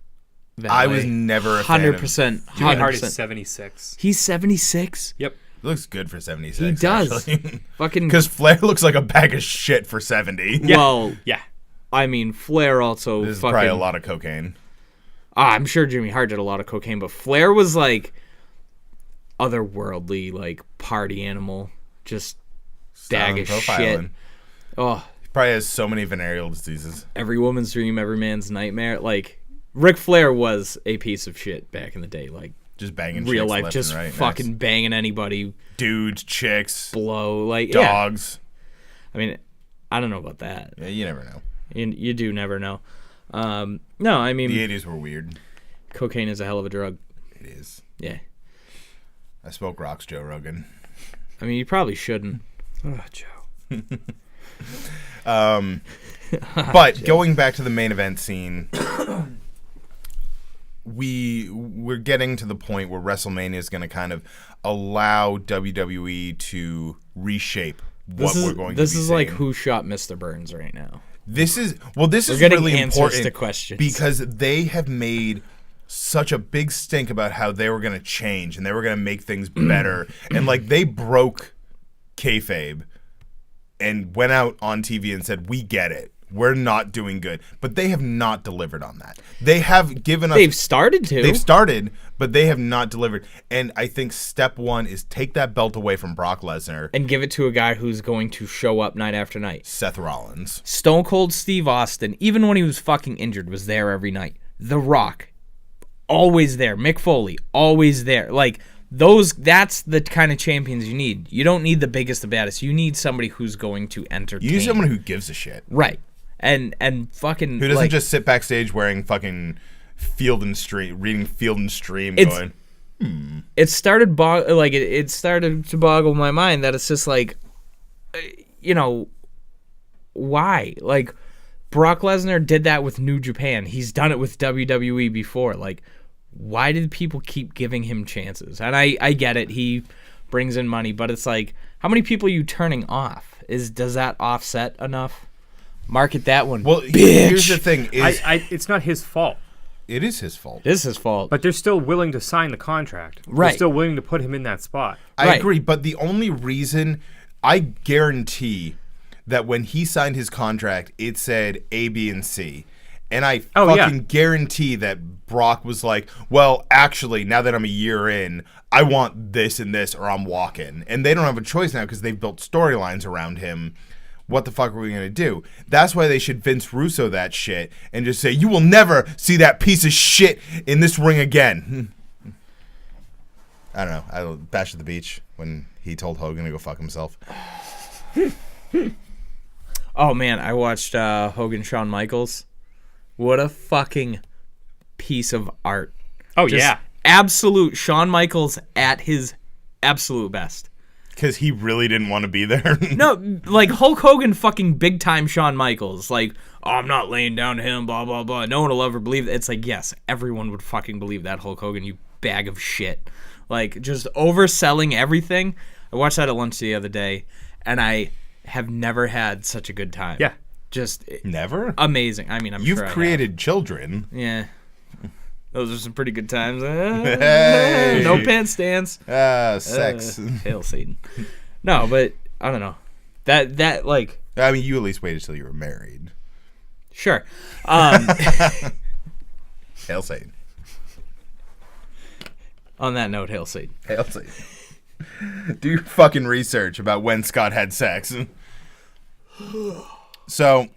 A: I was never a fan of
C: 100%.
B: Jimmy Hart is
C: 100%.
B: 76.
C: He's 76.
B: Yep.
A: Looks good for 76.
C: He does. Fucking.
A: Because Flair looks like a bag of shit for 70.
C: Well,
B: Yeah.
C: I mean, Flair also
A: This is
C: fucking.
A: probably a lot of cocaine.
C: I'm sure Jimmy Hart did a lot of cocaine, but Flair was like otherworldly, like party animal, just bag of shit. Oh,
A: He probably has so many venereal diseases.
C: every woman's dream, every man's nightmare. Like Ric Flair was a piece of shit back in the day, like
A: Just banging
C: real
A: chicks
C: life,
A: left
C: just
A: and right.
C: fucking
A: Nice.
C: banging anybody,
A: Dudes, chicks,
C: blow, like yeah.
A: dogs.
C: I mean, I don't know about that.
A: Yeah, you never know.
C: You do never know. No, I mean,
A: The 80s were weird.
C: cocaine is a hell of a drug.
A: It is.
C: Yeah,
A: I spoke rocks, Joe Rogan.
C: I mean, you probably shouldn't.
B: Oh, Joe.
A: But going back to the main event scene, we're getting to the point where WrestleMania is going to kind of allow WWE to reshape what we're going to be
C: This is like
A: seeing.
C: who shot Mr. Burns right now.
A: This is
C: getting
A: really
C: answers
A: important
C: to questions.
A: because they have made such a big stink about how they were going to change and they were going to make things better, and like they broke kayfabe and went out on TV and said, "We get it. We're not doing good," but they have not delivered on that. They have given us.
C: They've started to.
A: They've started, but they have not delivered. And I think step one is take that belt away from Brock Lesnar,
C: and give it to a guy who's going to show up night after night.
A: Seth Rollins.
C: Stone Cold Steve Austin, even when he was fucking injured, was there every night. The Rock, always there. Mick Foley, always there. Like, that's the kind of champions you need. You don't need the biggest, the baddest. You need somebody who's going to entertain.
A: You need someone who gives a shit.
C: Right. And fucking...
A: Who doesn't
C: like,
A: just sit backstage wearing fucking Field and Stream, reading Field and Stream,
C: It's-
A: going,
C: It started it started to boggle my mind that it's just like, why? Like, Brock Lesnar did that with New Japan. He's done it with WWE before. Like, why did people keep giving him chances? And I get it. He brings in money, but it's like, how many people are you turning off? Does that offset enough? Market that one.
A: well,
C: bitch.
A: here's the thing: is
B: It's not his fault,
A: it is his fault.
C: This is his fault.
B: but they're still willing to sign the contract.
C: Right.
B: They're still willing to put him in that spot.
A: I
C: Right.
A: agree, but the only reason I guarantee that when he signed his contract, it said A, B, and C. And I
B: Oh, yeah.
A: fucking guarantee that Brock was like, well, actually, now that I'm a year in, I want this and this or I'm walking. And they don't have a choice now because they've built storylines around him. What the fuck are we going to do? That's why they should Vince Russo that shit and just say, you will never see that piece of shit in this ring again. I don't know. I Bash at the Beach when he told Hogan to go fuck himself.
C: Oh man, I watched Hogan Shawn Michaels. What a fucking piece of art.
B: Oh,
C: Just
B: yeah.
C: absolute Shawn Michaels at his absolute best.
A: Because he really didn't want to be there.
C: No, like Hulk Hogan fucking big time Shawn Michaels. Like, oh, I'm not laying down to him, blah, blah, blah. No one will ever believe that. It's like, yes, everyone would fucking believe that, Hulk Hogan, you bag of shit. Like, just overselling everything. I watched that at lunch the other day, and I have never had such a good time.
B: Yeah.
C: Just
A: Never?
C: amazing. I mean, I'm
A: You've
C: sure I have.
A: created children.
C: Yeah. Those are some pretty good times.
A: Hey.
C: No pants stands.
A: Sex.
C: Hail Satan. No, but I don't know. That like
A: I mean, you at least waited till you were married.
C: sure.
A: Hail Satan.
C: On that note, Hail Satan.
A: Hail Satan. Do your fucking research about when Scott had sex. So,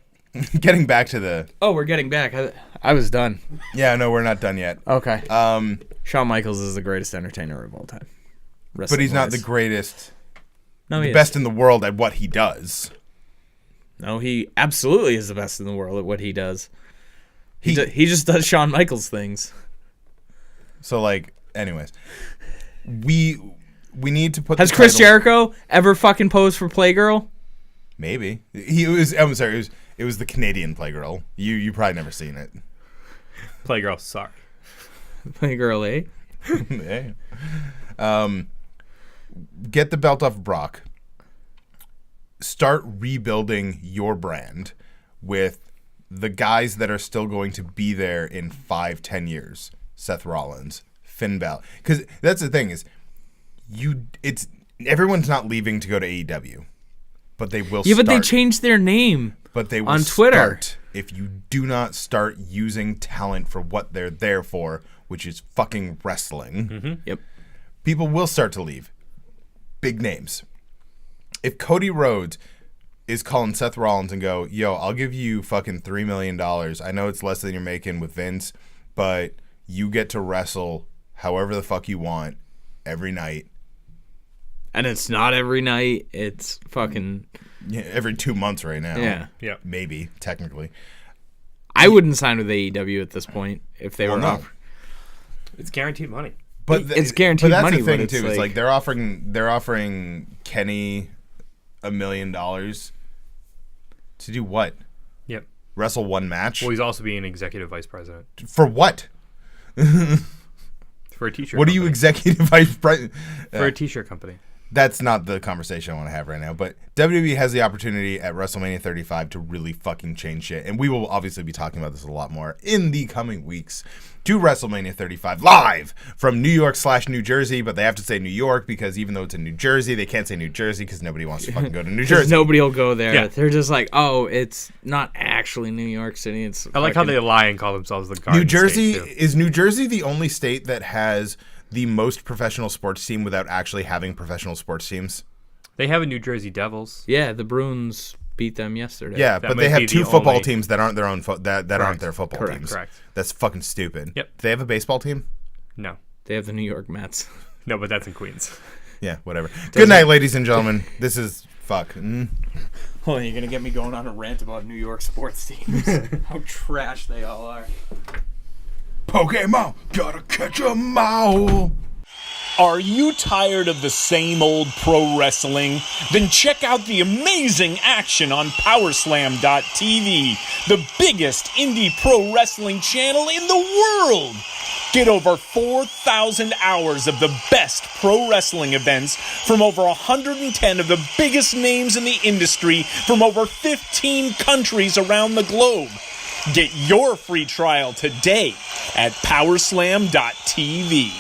A: getting back to the...
C: Oh, we're getting back. I was done.
A: Yeah, no, we're not done yet.
C: Okay. Shawn Michaels is the greatest entertainer of all time.
A: But he's not the
C: Wrestling-wise.
A: greatest,
C: no, he
A: the
C: is.
A: best in the world at what he does.
C: No, he absolutely is the best in the world at what he does.
A: He-
C: He just does Shawn Michaels things.
A: So, like, anyways, we need to put.
C: Has
A: the
C: Chris
A: title-
C: Jericho ever fucking posed for Playgirl?
A: Maybe he was. I'm sorry. It was the Canadian Playgirl. You probably never seen it.
B: Playgirl, sorry.
C: Playgirl, eh?
A: Hey. Get the belt off Brock. Start rebuilding your brand with the guys that are still going to be there in 5-10 years. Seth Rollins, Finn Balor. Because that's the thing is, everyone's not leaving to go to AEW, but they will.
C: Yeah,
A: start.
C: but they changed their name.
A: But they will
C: on Twitter.
A: Start if you do not start using talent for what they're there for, which is fucking wrestling.
B: Mm-hmm.
C: Yep.
A: People will start to leave. Big names. If Cody Rhodes is calling Seth Rollins and go, yo, I'll give you fucking $3 million. I know it's less than you're making with Vince, but you get to wrestle however the fuck you want every night.
C: And it's not every night. It's fucking...
A: Yeah, every 2 months right now.
C: Yeah.
B: Yeah.
A: Maybe, technically.
C: I wouldn't sign with AEW at this point if they were
A: no.
C: off.
B: It's guaranteed money.
A: But
C: It's guaranteed
A: but that's
C: money,
A: the thing
C: but it's
A: too. It's
C: like-
A: like they're offering Kenny $1 million to do what?
B: Yep.
A: Wrestle one match
B: Well, he's also being executive vice president
A: for what?
B: for a t-shirt.
A: What are you
B: company.
A: executive vice president?
B: For a t-shirt company.
A: That's not the conversation I want to have right now. But WWE has the opportunity at WrestleMania 35 to really fucking change shit, and we will obviously be talking about this a lot more in the coming weeks. To WrestleMania 35 live from New York/New Jersey, but they have to say New York because even though it's in New Jersey, they can't say New Jersey because nobody wants to fucking go to New
C: Because
A: Jersey.
C: nobody will go there.
B: Yeah.
C: They're just like, oh, it's not actually New York City. It's
B: I like how
C: fucking-
B: they lie and call themselves the Garden
A: New Jersey
B: State, too.
A: is New Jersey the only state that has the most professional sports team without actually having professional sports teams?
B: They have a New Jersey Devils.
C: Yeah, the Bruins beat them yesterday.
A: Yeah,
B: That
A: but
B: might
A: they have
B: be
A: two
B: the
A: football
B: only-
A: teams that aren't their own that aren't their football
C: Correct.
A: teams.
B: Correct.
A: That's fucking stupid.
B: Yep.
A: Do they have a baseball team?
B: No.
C: They have the New York Mets.
B: No, but that's in Queens.
A: Yeah, whatever. Good night, ladies and gentlemen. This is fuck.
C: Hold on, you're going to get me going on a rant about New York sports teams. How trash they all are.
A: Pokemon, gotta catch 'em all.
E: Are you tired of the same old pro wrestling? Then check out the amazing action on Powerslam.tv, the biggest indie pro wrestling channel in the world. Get over 4,000 hours of the best pro wrestling events from over 110 of the biggest names in the industry from over 15 countries around the globe. Get your free trial today at Powerslam.tv.